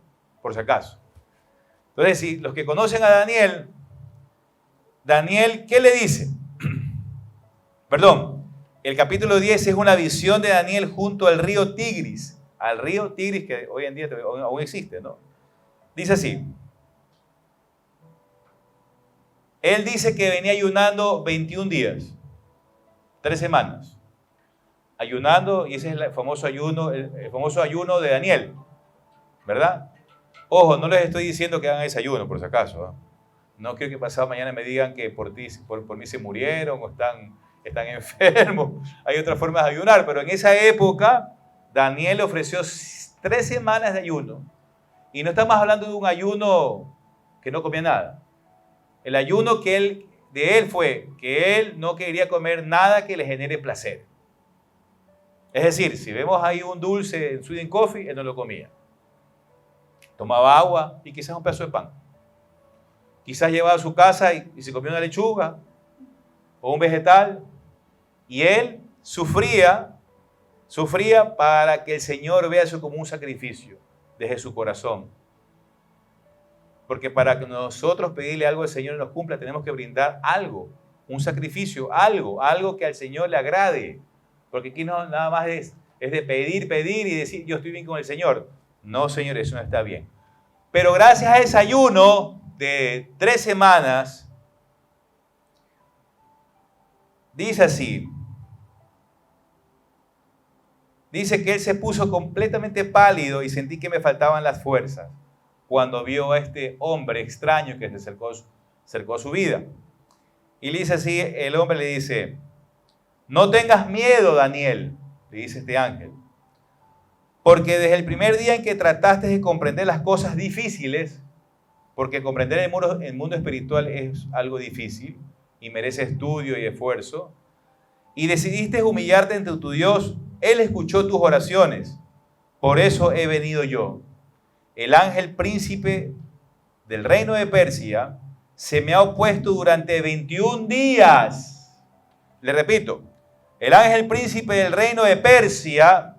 por si acaso. Entonces, si los que conocen a Daniel, ¿qué le dice? Perdón. El capítulo 10 es una visión de Daniel junto al río Tigris. Al río Tigris que hoy en día aún existe, ¿no? Dice así. Él dice que venía ayunando 21 días, 3 semanas. Ayunando, y ese es el famoso ayuno de Daniel, ¿verdad? Ojo, no les estoy diciendo que hagan ese ayuno, por si acaso, ¿eh? No quiero que pasado mañana me digan que por mí se murieron o están enfermos. Hay otras formas de ayunar, pero en esa época Daniel ofreció 3 semanas de ayuno. Y no estamos hablando de un ayuno que no comía nada. El ayuno de él fue que él no quería comer nada que le genere placer. Es decir, si vemos ahí un dulce en Sweden Coffee, él no lo comía. Tomaba agua y quizás un pedazo de pan. Quizás llevaba a su casa y se comía una lechuga o un vegetal. Y él sufría para que el Señor vea eso como un sacrificio desde su corazón. Porque para que nosotros pedirle algo al Señor y nos cumpla, tenemos que brindar algo, un sacrificio, algo que al Señor le agrade. Porque aquí no nada más es de pedir y decir, yo estoy bien con el Señor. No, Señor, eso no está bien. Pero gracias a ese ayuno de 3 semanas, dice así, dice que él se puso completamente pálido y sentí que me faltaban las fuerzas cuando vio a este hombre extraño que se acercó a su vida. Y le dice así, el hombre le dice, no tengas miedo, Daniel, le dice este ángel, porque desde el primer día en que trataste de comprender las cosas difíciles, porque comprender el mundo espiritual es algo difícil y merece estudio y esfuerzo, y decidiste humillarte ante tu Dios, Él escuchó tus oraciones. Por eso he venido yo. El ángel príncipe del reino de Persia se me ha opuesto durante 21 días. Le repito, el ángel príncipe del reino de Persia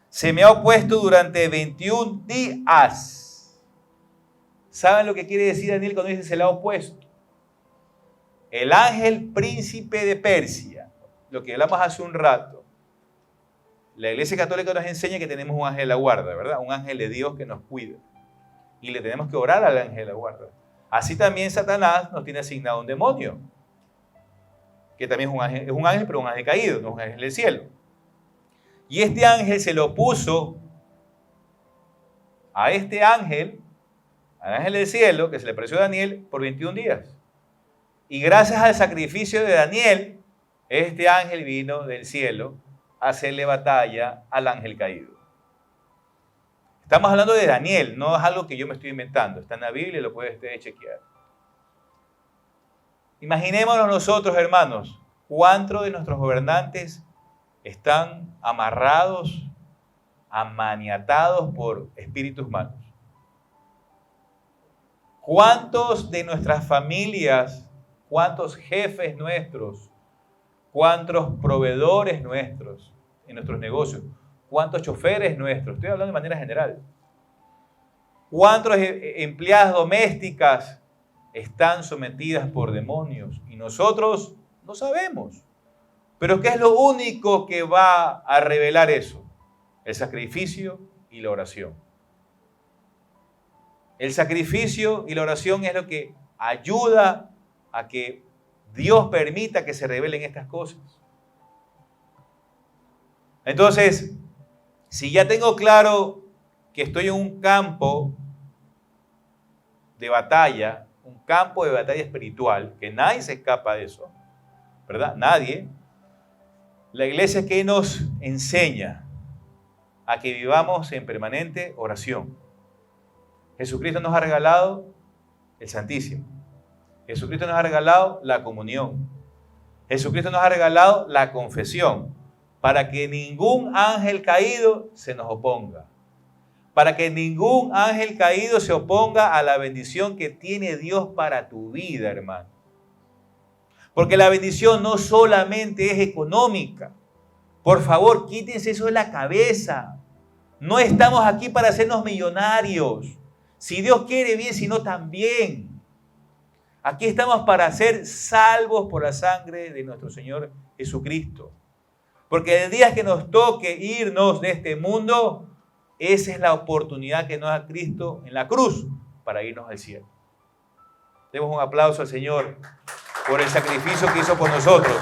se me ha opuesto durante 21 días. ¿Saben lo que quiere decir Daniel cuando dice se le ha opuesto? El ángel príncipe de Persia, lo que hablamos hace un rato, la Iglesia Católica nos enseña que tenemos un ángel de la guarda, ¿verdad? Un ángel de Dios que nos cuida. Y le tenemos que orar al ángel de la guarda. Así también Satanás nos tiene asignado un demonio, que también es un ángel, pero un ángel caído, no un ángel del cielo. Y este ángel se lo opuso a este ángel, al ángel del cielo, que se le apareció a Daniel, por 21 días. Y gracias al sacrificio de Daniel, este ángel vino del cielo a hacerle batalla al ángel caído. Estamos hablando de Daniel, no es algo que yo me estoy inventando. Está en la Biblia y lo puede usted chequear. Imaginémonos nosotros, hermanos, cuántos de nuestros gobernantes están amarrados, amaniatados por espíritus malos. ¿Cuántos de nuestras familias, cuántos jefes nuestros, cuántos proveedores nuestros en nuestros negocios, cuántos choferes nuestros, estoy hablando de manera general, cuántas empleadas domésticas están sometidas por demonios y nosotros no sabemos? Pero ¿qué es lo único que va a revelar eso? El sacrificio y la oración. El sacrificio y la oración es lo que ayuda a que Dios permita que se revelen estas cosas. Entonces, si ya tengo claro que estoy en un campo de batalla, un campo de batalla espiritual, que nadie se escapa de eso, ¿verdad? Nadie. La iglesia que nos enseña a que vivamos en permanente oración. Jesucristo nos ha regalado el Santísimo. Jesucristo nos ha regalado la comunión. Jesucristo nos ha regalado la confesión, para que ningún ángel caído se nos oponga. Para que ningún ángel caído se oponga a la bendición que tiene Dios para tu vida, hermano. Porque la bendición no solamente es económica. Por favor, quítense eso de la cabeza. No estamos aquí para hacernos millonarios. Si Dios quiere bien, si no también. Aquí estamos para ser salvos por la sangre de nuestro Señor Jesucristo. Porque el día que nos toque irnos de este mundo, esa es la oportunidad que nos da Cristo en la cruz para irnos al cielo. Demos un aplauso al Señor por el sacrificio que hizo por nosotros.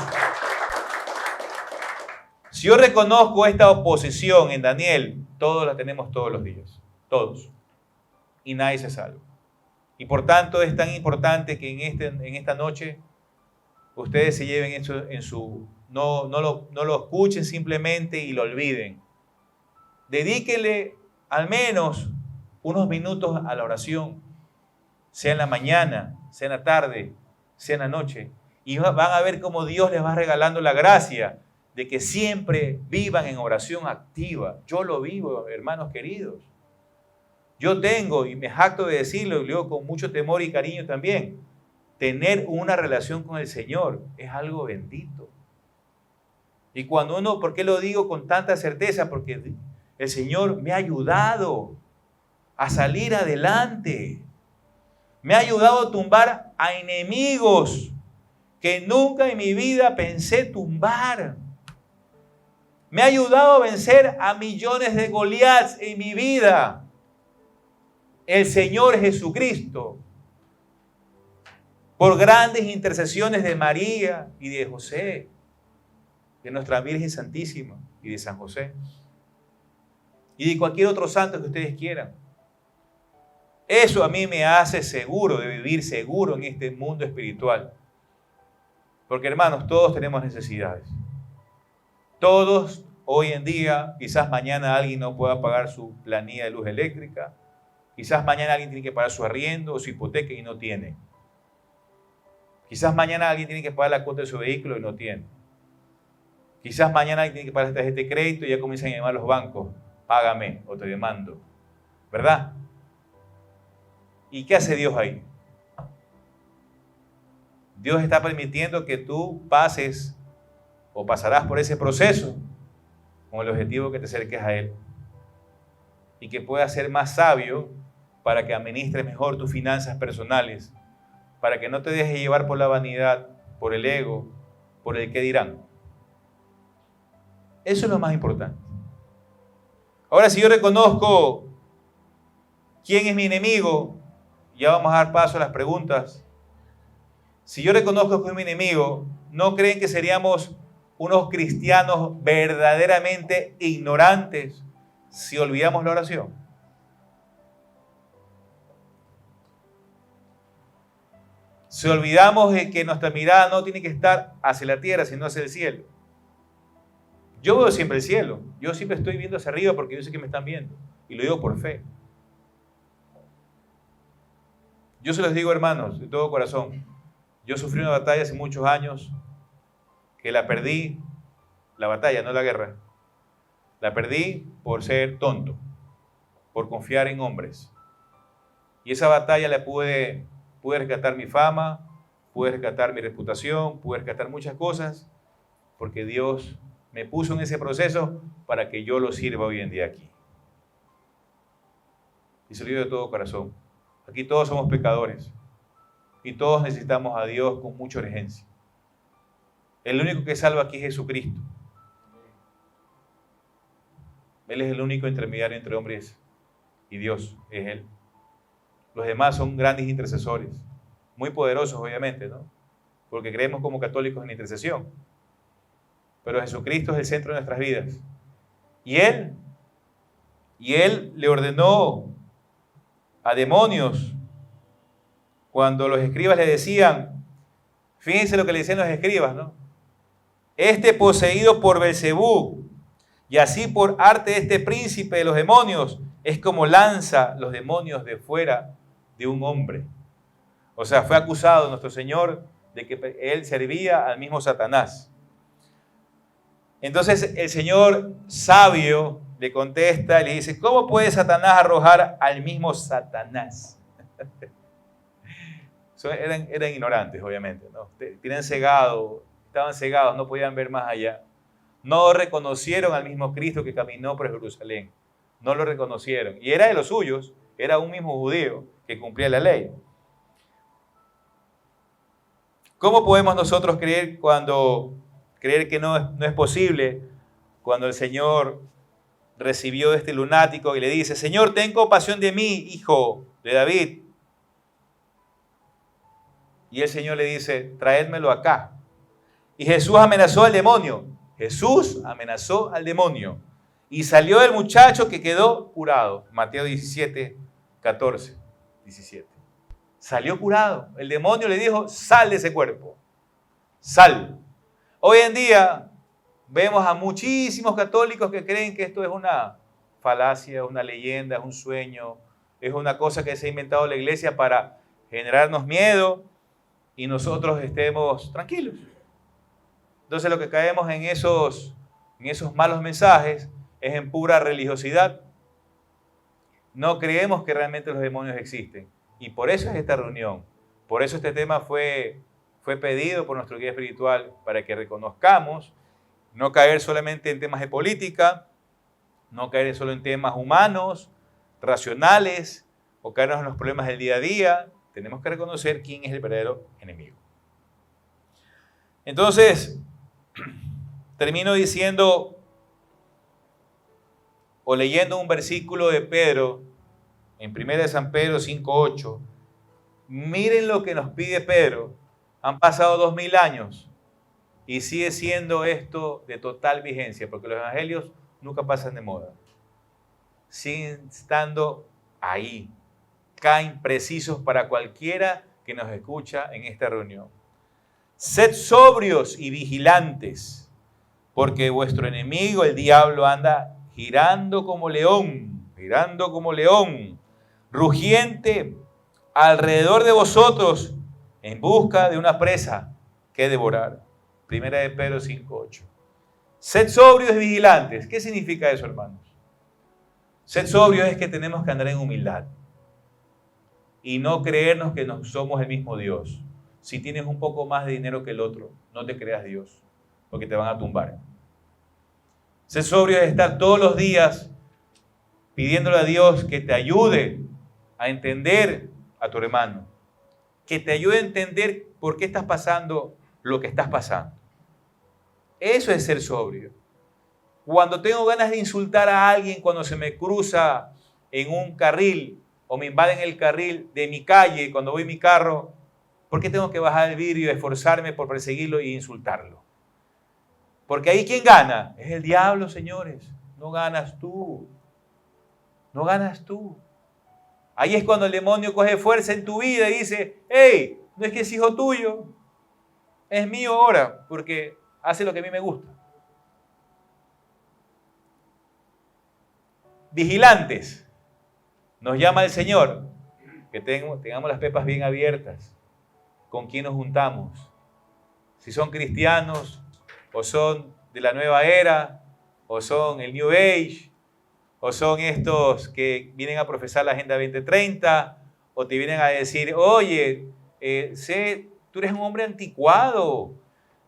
Si yo reconozco esta oposición en Daniel, todos la tenemos todos los días. Todos. Y nadie se salva. Y por tanto es tan importante que en esta noche ustedes se lleven eso en su... No lo escuchen simplemente y lo olviden. Dedíquenle al menos unos minutos a la oración, sea en la mañana, sea en la tarde, sea en la noche. Y van a ver cómo Dios les va regalando la gracia de que siempre vivan en oración activa. Yo lo vivo, hermanos queridos. Yo tengo, y me jacto de decirlo, y lo digo con mucho temor y cariño también, tener una relación con el Señor es algo bendito. Y cuando uno, ¿por qué lo digo con tanta certeza? Porque el Señor me ha ayudado a salir adelante. Me ha ayudado a tumbar a enemigos que nunca en mi vida pensé tumbar. Me ha ayudado a vencer a millones de Goliaths en mi vida. El Señor Jesucristo, por grandes intercesiones de María y de José, de nuestra Virgen Santísima y de San José, y de cualquier otro santo que ustedes quieran. Eso a mí me hace seguro de vivir seguro en este mundo espiritual. Porque, hermanos, todos tenemos necesidades. Todos hoy en día, quizás mañana alguien no pueda pagar su planilla de luz eléctrica, Quizás mañana alguien tiene que pagar su arriendo o su hipoteca y no tiene. Quizás mañana alguien tiene que pagar la cuota de su vehículo y no tiene. Quizás mañana alguien tiene que pagar la tarjeta de crédito y ya comienzan a llamar a los bancos. Págame o te demando. ¿Verdad? ¿Y qué hace Dios ahí? Dios está permitiendo que tú pases o pasarás por ese proceso con el objetivo que te acerques a Él y que puedas ser más sabio para que administres mejor tus finanzas personales, para que no te dejes llevar por la vanidad, por el ego, por el qué dirán. Eso es lo más importante. Ahora, si yo reconozco quién es mi enemigo, ya vamos a dar paso a las preguntas. Si yo reconozco que es mi enemigo, ¿no creen que seríamos unos cristianos verdaderamente ignorantes si olvidamos la oración? Si olvidamos de que nuestra mirada no tiene que estar hacia la tierra, sino hacia el cielo. Yo veo siempre el cielo. Yo siempre estoy viendo hacia arriba porque yo sé que me están viendo. Y lo digo por fe. Yo se los digo, hermanos, de todo corazón. Yo sufrí una batalla hace muchos años que la perdí, la batalla, no la guerra. La perdí por ser tonto, por confiar en hombres. Y esa batalla la pude rescatar mi fama, pude rescatar mi reputación, pude rescatar muchas cosas, porque Dios me puso en ese proceso para que yo lo sirva hoy en día aquí. Y se lo digo de todo corazón. Aquí todos somos pecadores y todos necesitamos a Dios con mucha urgencia. El único que salva aquí es Jesucristo. Él es el único intermediario entre hombres y Dios, es Él. Los demás son grandes intercesores, muy poderosos obviamente, ¿no? Porque creemos como católicos en la intercesión. Pero Jesucristo es el centro de nuestras vidas. Y Él le ordenó a demonios cuando los escribas le decían, fíjense lo que le decían los escribas, ¿no? Este poseído por Belcebú, y así por arte de este príncipe de los demonios, es como lanza los demonios de fuera de un hombre. O sea, fue acusado nuestro Señor de que él servía al mismo Satanás. Entonces el Señor sabio le contesta y le dice, ¿cómo puede Satanás arrojar al mismo Satanás? Eran ignorantes, obviamente, ¿no? Estaban cegados, no podían ver más allá. No reconocieron al mismo Cristo que caminó por Jerusalén. No lo reconocieron. Y era de los suyos, era un mismo judío que cumplía la ley. ¿Cómo podemos nosotros creer que no es posible cuando el Señor recibió a este lunático y le dice, Señor, ten compasión de mí, hijo de David? Y el Señor le dice, traédmelo acá. Y Jesús amenazó al demonio. Jesús amenazó al demonio. Y salió el muchacho que quedó curado. Mateo 17, 14, 17. Salió curado. El demonio le dijo, sal de ese cuerpo. Sal. Hoy en día vemos a muchísimos católicos que creen que esto es una falacia, una leyenda, es un sueño, es una cosa que se ha inventado la iglesia para generarnos miedo y nosotros estemos tranquilos. Entonces lo que caemos en esos malos mensajes es en pura religiosidad. No creemos que realmente los demonios existen. Y por eso es esta reunión. Por eso este tema fue pedido por nuestro guía espiritual, para que reconozcamos, no caer solamente en temas de política, no caer solo en temas humanos, racionales, o caernos en los problemas del día a día. Tenemos que reconocer quién es el verdadero enemigo. Entonces, termino diciendo o leyendo un versículo de Pedro, en 1 San Pedro 5:8. Miren lo que nos pide Pedro. Han pasado 2000 años y sigue siendo esto de total vigencia, porque los evangelios nunca pasan de moda. Siguen estando ahí, caen precisos para cualquiera que nos escucha en esta reunión. Sed sobrios y vigilantes, porque vuestro enemigo, el diablo, anda girando como león, rugiente alrededor de vosotros en busca de una presa que devorar. Primera de Pedro 5:8. Sed sobrios y vigilantes. ¿Qué significa eso, hermanos? Sed sobrios es que tenemos que andar en humildad y no creernos que somos el mismo Dios. Si tienes un poco más de dinero que el otro, no te creas Dios, porque te van a tumbar. Ser sobrio es estar todos los días pidiéndole a Dios que te ayude a entender a tu hermano, que te ayude a entender por qué estás pasando lo que estás pasando. Eso es ser sobrio. Cuando tengo ganas de insultar a alguien, cuando se me cruza en un carril o me invaden el carril de mi calle, cuando voy en mi carro, ¿por qué tengo que bajar el vidrio y esforzarme por perseguirlo e insultarlo? Porque ahí ¿quién gana? Es el diablo, señores. No ganas tú. No ganas tú. Ahí es cuando el demonio coge fuerza en tu vida y dice, hey, no es que es hijo tuyo, es mío ahora, porque hace lo que a mí me gusta. Vigilantes. Nos llama el Señor que tengamos las pepas bien abiertas. ¿Con quién nos juntamos? Si son cristianos, o son de la nueva era, o son el New Age, o son estos que vienen a profesar la Agenda 2030, o te vienen a decir, oye, tú eres un hombre anticuado.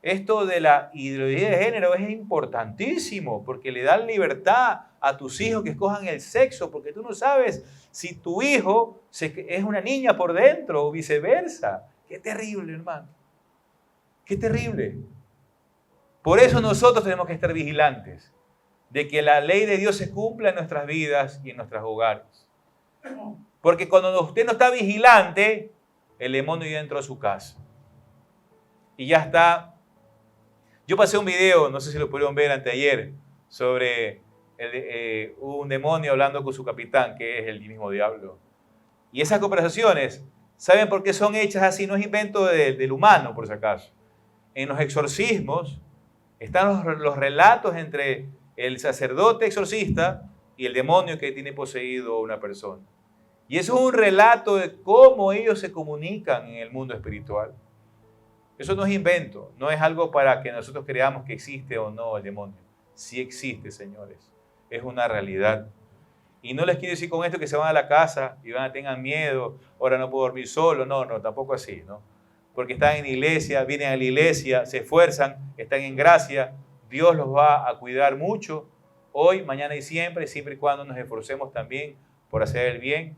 Esto de la ideología de género es importantísimo porque le dan libertad a tus hijos que escojan el sexo, porque tú no sabes si tu hijo es una niña por dentro o viceversa. Qué terrible, hermano. Qué terrible. Por eso nosotros tenemos que estar vigilantes de que la ley de Dios se cumpla en nuestras vidas y en nuestros hogares. Porque cuando usted no está vigilante, el demonio ya entró a su casa. Y ya está. Yo pasé un video, no sé si lo pudieron ver anteayer, sobre un demonio hablando con su capitán, que es el mismo diablo. Y esas conversaciones, ¿saben por qué son hechas así? No es invento del humano, por si acaso. En los exorcismos están los relatos entre el sacerdote exorcista y el demonio que tiene poseído a una persona. Y eso es un relato de cómo ellos se comunican en el mundo espiritual. Eso no es invento, no es algo para que nosotros creamos que existe o no el demonio. Sí existe, señores. Es una realidad. Y no les quiero decir con esto que se van a la casa y tengan miedo, ahora no puedo dormir solo. No, tampoco así, ¿no? Porque están en la iglesia, vienen a la iglesia, se esfuerzan, están en gracia. Dios los va a cuidar mucho, hoy, mañana y siempre y cuando nos esforcemos también por hacer el bien,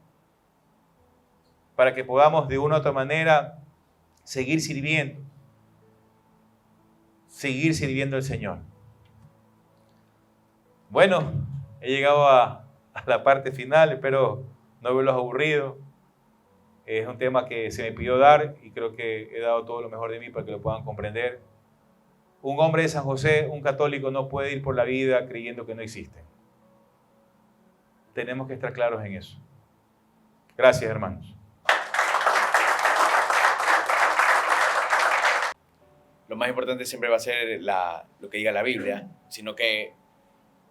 para que podamos de una u otra manera seguir sirviendo al Señor. Bueno, he llegado a la parte final, espero no haberlos aburrido. Es un tema que se me pidió dar y creo que he dado todo lo mejor de mí para que lo puedan comprender. Un hombre de San José, un católico, no puede ir por la vida creyendo que no existen. Tenemos que estar claros en eso. Gracias, hermanos. Lo más importante siempre va a ser lo que diga la Biblia, sino que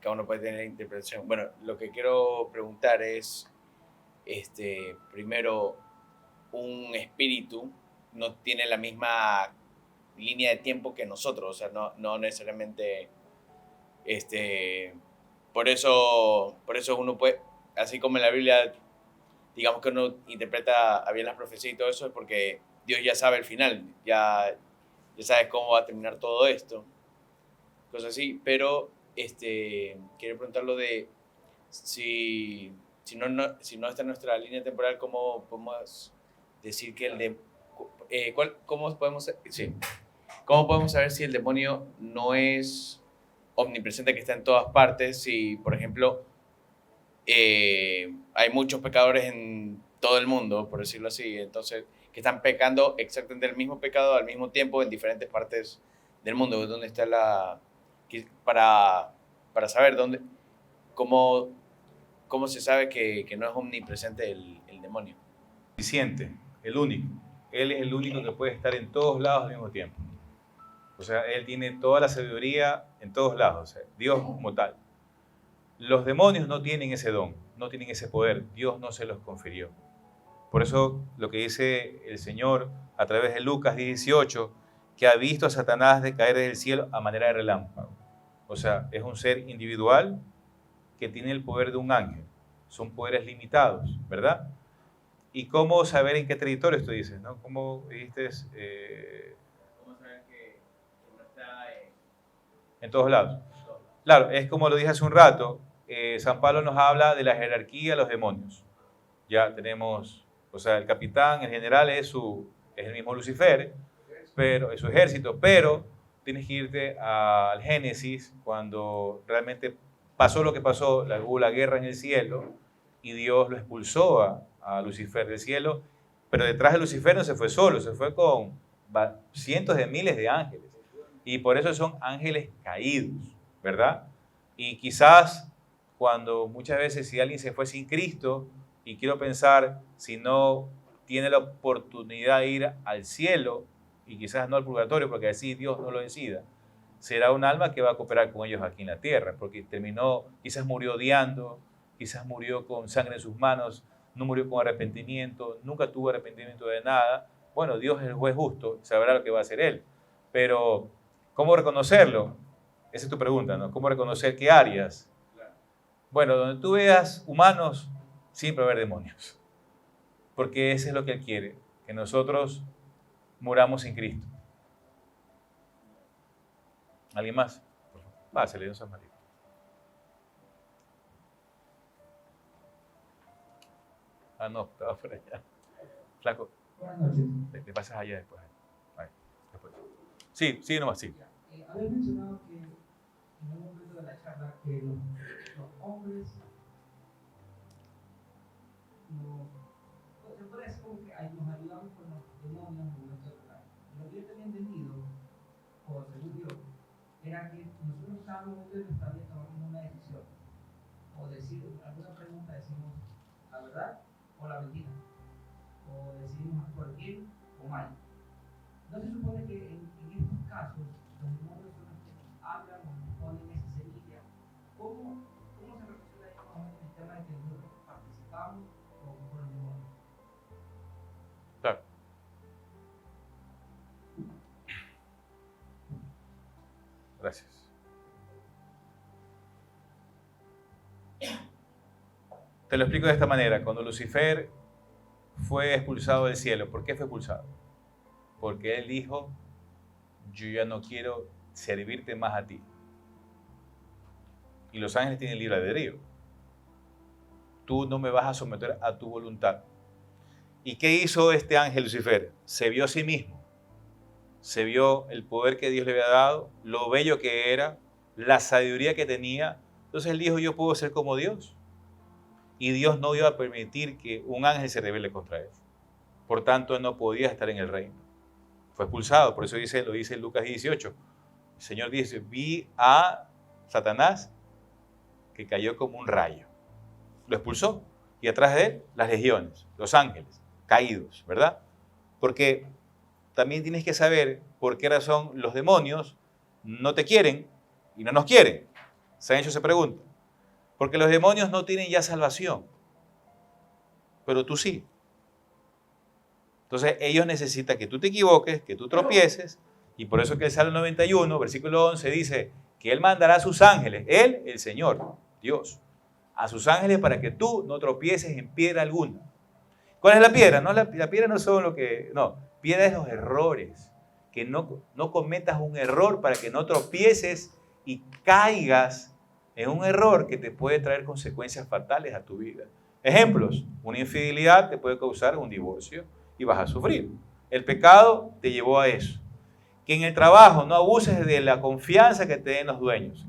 cada uno puede tener interpretación. Bueno, lo que quiero preguntar es, primero, un espíritu no tiene la misma línea de tiempo que nosotros, o sea, no necesariamente, por eso uno puede, así como en la Biblia, digamos que uno interpreta bien las profecías y todo eso, es porque Dios ya sabe el final, ya sabes cómo va a terminar todo esto, cosas así, pero quiero preguntarlo de si no está en nuestra línea temporal, ¿cómo podemos decir que cómo podemos saber si el demonio no es omnipresente, que está en todas partes? Si, por ejemplo, hay muchos pecadores en todo el mundo, por decirlo así, entonces, que están pecando exactamente el mismo pecado al mismo tiempo en diferentes partes del mundo. ¿Dónde está para saber cómo se sabe que no es omnipresente el demonio? Suficiente, el único. Él es el único que puede estar en todos lados al mismo tiempo. O sea, Él tiene toda la sabiduría en todos lados, o sea, Dios como tal. Los demonios no tienen ese don, no tienen ese poder. Dios no se los confirió. Por eso lo que dice el Señor a través de Lucas 18, que ha visto a Satanás de caer del cielo a manera de relámpago. O sea, es un ser individual que tiene el poder de un ángel. Son poderes limitados, ¿verdad? ¿Y cómo saber en qué territorio esto dices, no? ¿Cómo dijiste? ¿Cómo saber que no está En todos lados. Claro, es como lo dije hace un rato, San Pablo nos habla de la jerarquía de los demonios. Ya tenemos, o sea, el capitán, el general es el mismo Lucifer, pero es su ejército, pero tienes que irte al Génesis cuando realmente pasó lo que pasó, hubo la guerra en el cielo y Dios lo expulsó a Lucifer del cielo, pero detrás de Lucifer no se fue solo, se fue con cientos de miles de ángeles y por eso son ángeles caídos, ¿verdad? Y quizás cuando muchas veces si alguien se fue sin Cristo, y quiero pensar si no tiene la oportunidad de ir al cielo, y quizás no al purgatorio, porque así Dios no lo decida, será un alma que va a cooperar con ellos aquí en la tierra, porque quizás murió odiando, quizás murió con sangre en sus manos, no murió con arrepentimiento, nunca tuvo arrepentimiento de nada. Bueno, Dios es el juez justo, sabrá lo que va a hacer Él. Pero, ¿cómo reconocerlo? Esa es tu pregunta, ¿no? ¿Cómo reconocer qué áreas? Bueno, donde tú veas humanos, siempre va a haber demonios. Porque eso es lo que Él quiere, que nosotros muramos en Cristo. ¿Alguien más? Pásale, don San María. Ah, no, estaba por allá. Flaco. Buenas noches. Te pasas allá después. Ahí, después. Sí, nomás, sí. Habéis mencionado que en un momento de la charla que los hombres se puede decir como que nos ayudamos con los demonios en momentos de la. Lo que yo tenía entendido, o según Dios, era que nosotros cada momento de nuestra vida tomamos una decisión. O decir alguna pregunta, decimos la verdad o la mentira. O decidimos actuar bien o mal. ¿No se supone que en estos casos los demonios son los que nos hablan o nos ponen esa semilla? ¿Cómo se relaciona ahí con el tema de que nosotros participamos con los demonios? Claro. Gracias. Te lo explico de esta manera. Cuando Lucifer fue expulsado del cielo, ¿por qué fue expulsado? Porque él dijo, yo ya no quiero servirte más a ti. Y los ángeles tienen libre albedrío. Tú no me vas a someter a tu voluntad. ¿Y qué hizo este ángel Lucifer? Se vio a sí mismo. Se vio el poder que Dios le había dado, lo bello que era, la sabiduría que tenía. Entonces él dijo, yo puedo ser como Dios. Y Dios no iba a permitir que un ángel se rebele contra él. Por tanto, él no podía estar en el reino. Fue expulsado, por eso lo dice en Lucas 18. El Señor dice, vi a Satanás que cayó como un rayo. Lo expulsó. Y atrás de él, las legiones, los ángeles, caídos, ¿verdad? Porque también tienes que saber por qué razón los demonios no te quieren y no nos quieren. ¿Se han hecho esa pregunta? Porque los demonios no tienen ya salvación, pero tú sí. Entonces ellos necesitan que tú te equivoques, que tú tropieces, y por eso que el Salmo 91, versículo 11, dice que Él mandará a sus ángeles, Él, el Señor, Dios, a sus ángeles para que tú no tropieces en piedra alguna. ¿Cuál es la piedra? No, la piedra no es solo lo que... No, piedra es los errores, que no cometas un error para que no tropieces y caigas en un error que te puede traer consecuencias fatales a tu vida. Ejemplos, una infidelidad te puede causar un divorcio y vas a sufrir. El pecado te llevó a eso. Que en el trabajo no abuses de la confianza que te den los dueños.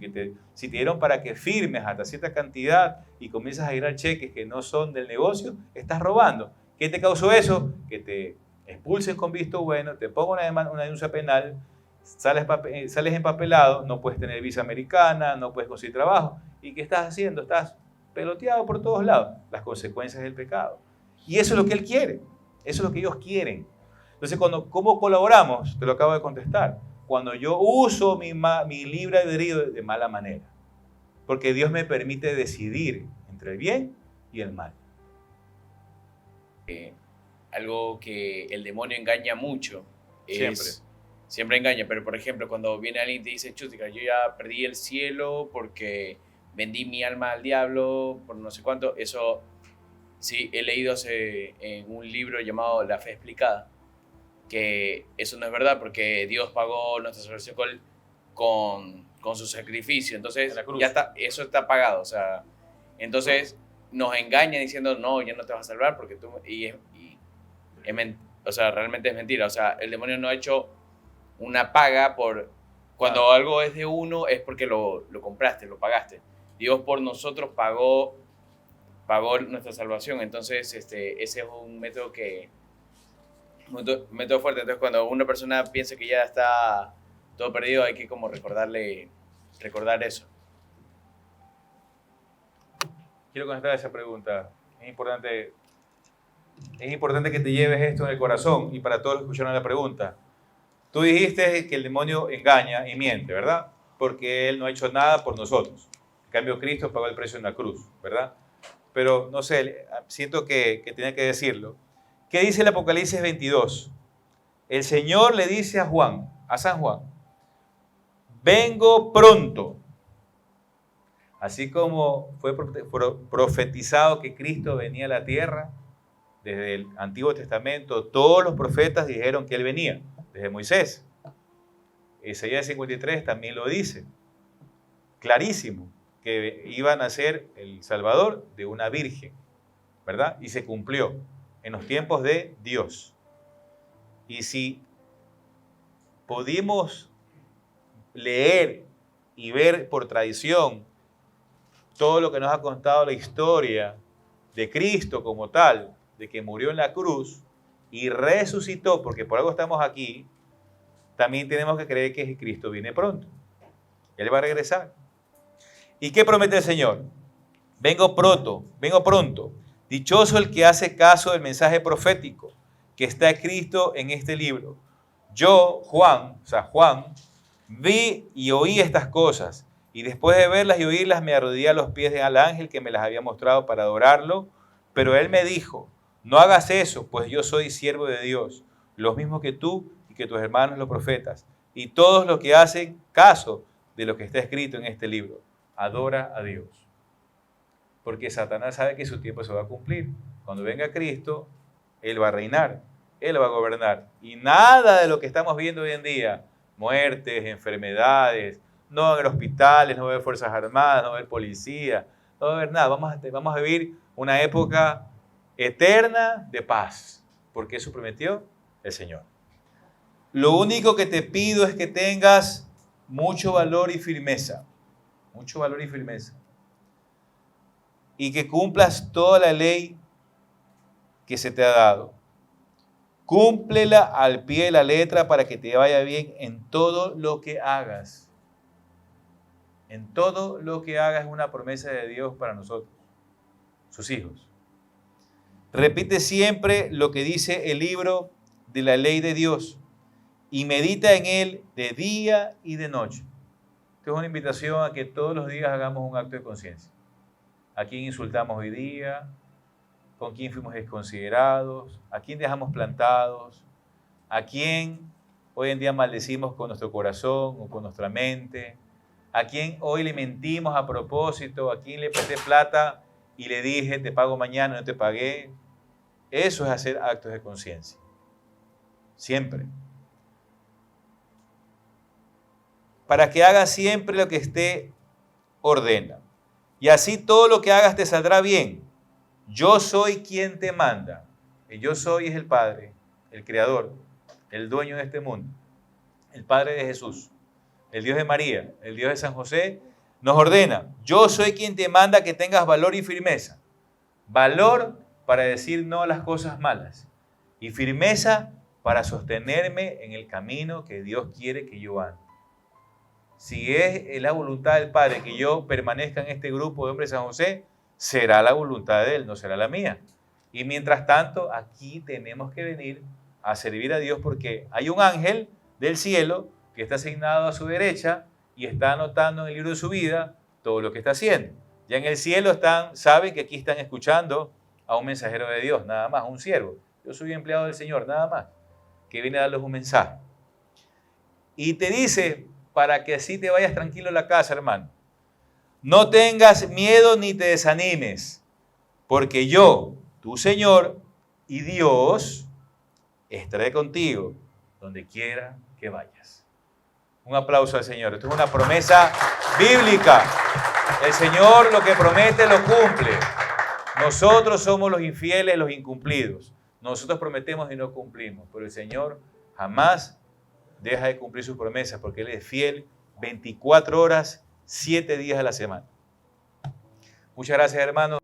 Si te dieron para que firmes hasta cierta cantidad y comienzas a girar cheques que no son del negocio, estás robando. ¿Qué te causó eso? Que te expulsen con visto bueno, te pongan una denuncia penal, sales empapelado, no puedes tener visa americana, no puedes conseguir trabajo. ¿Y qué estás haciendo? Estás peloteado por todos lados. Las consecuencias del pecado. Y eso es lo que Él quiere. Eso es lo que ellos quieren. Entonces, ¿cómo colaboramos? Te lo acabo de contestar. Cuando yo uso mi libre albedrío de mala manera. porque Dios me permite decidir entre el bien y el mal. Algo que el demonio engaña mucho siempre engaña, pero por ejemplo cuando viene alguien y te dice, chutica, yo ya perdí el cielo porque vendí mi alma al diablo por no sé cuánto, eso sí, he leído en un libro llamado La Fe Explicada, que eso no es verdad porque Dios pagó nuestra salvación con su sacrificio, entonces ya está, eso está pagado, o sea, entonces nos engaña diciendo, no, ya no te vas a salvar porque tú, o sea, realmente es mentira, o sea, el demonio no ha hecho una paga por, cuando algo es de uno es porque lo compraste, lo pagaste, Dios por nosotros pagó nuestra salvación, entonces ese es un método fuerte, entonces cuando una persona piensa que ya está todo perdido hay que como recordar eso. Quiero contestar a esa pregunta. Es importante que te lleves esto en el corazón y para todos los que escucharon la pregunta. Tú dijiste que el demonio engaña y miente, ¿verdad? Porque él no ha hecho nada por nosotros. En cambio, Cristo pagó el precio en la cruz, ¿verdad? Pero no sé, siento que tenía que decirlo. ¿Qué dice el Apocalipsis 22? El Señor le dice a San Juan, vengo pronto. Así como fue profetizado que Cristo venía a la tierra, desde el Antiguo Testamento, todos los profetas dijeron que Él venía, desde Moisés. Isaías 53 también lo dice, clarísimo, que iba a nacer el Salvador de una virgen, ¿verdad? Y se cumplió en los tiempos de Dios. Y si pudimos leer y ver por tradición todo lo que nos ha contado la historia de Cristo como tal, de que murió en la cruz y resucitó, porque por algo estamos aquí, también tenemos que creer que Cristo viene pronto. Él va a regresar. ¿Y qué promete el Señor? Vengo pronto. Dichoso el que hace caso del mensaje profético que está escrito en este libro. Yo, Juan, vi y oí estas cosas, y después de verlas y oírlas me arrodillé a los pies del ángel que me las había mostrado para adorarlo, pero él me dijo, no hagas eso, pues yo soy siervo de Dios, lo mismo que tú y que tus hermanos los profetas, y todos los que hacen caso de lo que está escrito en este libro. Adora a Dios. Porque Satanás sabe que su tiempo se va a cumplir. Cuando venga Cristo, Él va a reinar, Él va a gobernar. Y nada de lo que estamos viendo hoy en día, muertes, enfermedades, no va a haber hospitales, no va a haber fuerzas armadas, no va a haber policía, no va a haber nada. Vamos a vivir una época eterna de paz, porque eso prometió el Señor. Lo único que te pido es que tengas mucho valor y firmeza, y que cumplas toda la ley que se te ha dado. Cúmplela al pie de la letra para que te vaya bien en todo lo que hagas. En todo lo que hagas es una promesa de Dios para nosotros, sus hijos. Repite siempre lo que dice el libro de la ley de Dios y medita en él de día y de noche. Esta es una invitación a que todos los días hagamos un acto de conciencia. ¿A quién insultamos hoy día? ¿Con quién fuimos desconsiderados? ¿A quién dejamos plantados? ¿A quién hoy en día maldecimos con nuestro corazón o con nuestra mente? ¿A quién hoy le mentimos a propósito? ¿A quién le presté plata y le dije te pago mañana y no te pagué? Eso es hacer actos de conciencia. Siempre. Para que hagas siempre lo que esté ordena. Y así todo lo que hagas te saldrá bien. Yo soy quien te manda. El yo soy es el Padre, el Creador, el dueño de este mundo, el Padre de Jesús, el Dios de María, el Dios de San José, nos ordena. Yo soy quien te manda que tengas valor y firmeza. Valor para decir no a las cosas malas y firmeza para sostenerme en el camino que Dios quiere que yo ande. Si es la voluntad del Padre que yo permanezca en este grupo de hombres de San José, será la voluntad de Él, no será la mía. Y mientras tanto, aquí tenemos que venir a servir a Dios porque hay un ángel del cielo que está asignado a su derecha y está anotando en el libro de su vida todo lo que está haciendo. Ya en el cielo saben que aquí están escuchando a un mensajero de Dios, nada más, un siervo. Yo soy empleado del Señor, nada más, que viene a darles un mensaje. Y te dice, para que así te vayas tranquilo a la casa, hermano, no tengas miedo ni te desanimes, porque yo, tu Señor y Dios, estaré contigo donde quiera que vayas. Un aplauso al Señor. Esto es una promesa bíblica. El Señor lo que promete lo cumple. Nosotros somos los infieles, los incumplidos. Nosotros prometemos y no cumplimos, pero el Señor jamás deja de cumplir sus promesas porque Él es fiel 24 horas, 7 días a la semana. Muchas gracias, hermanos.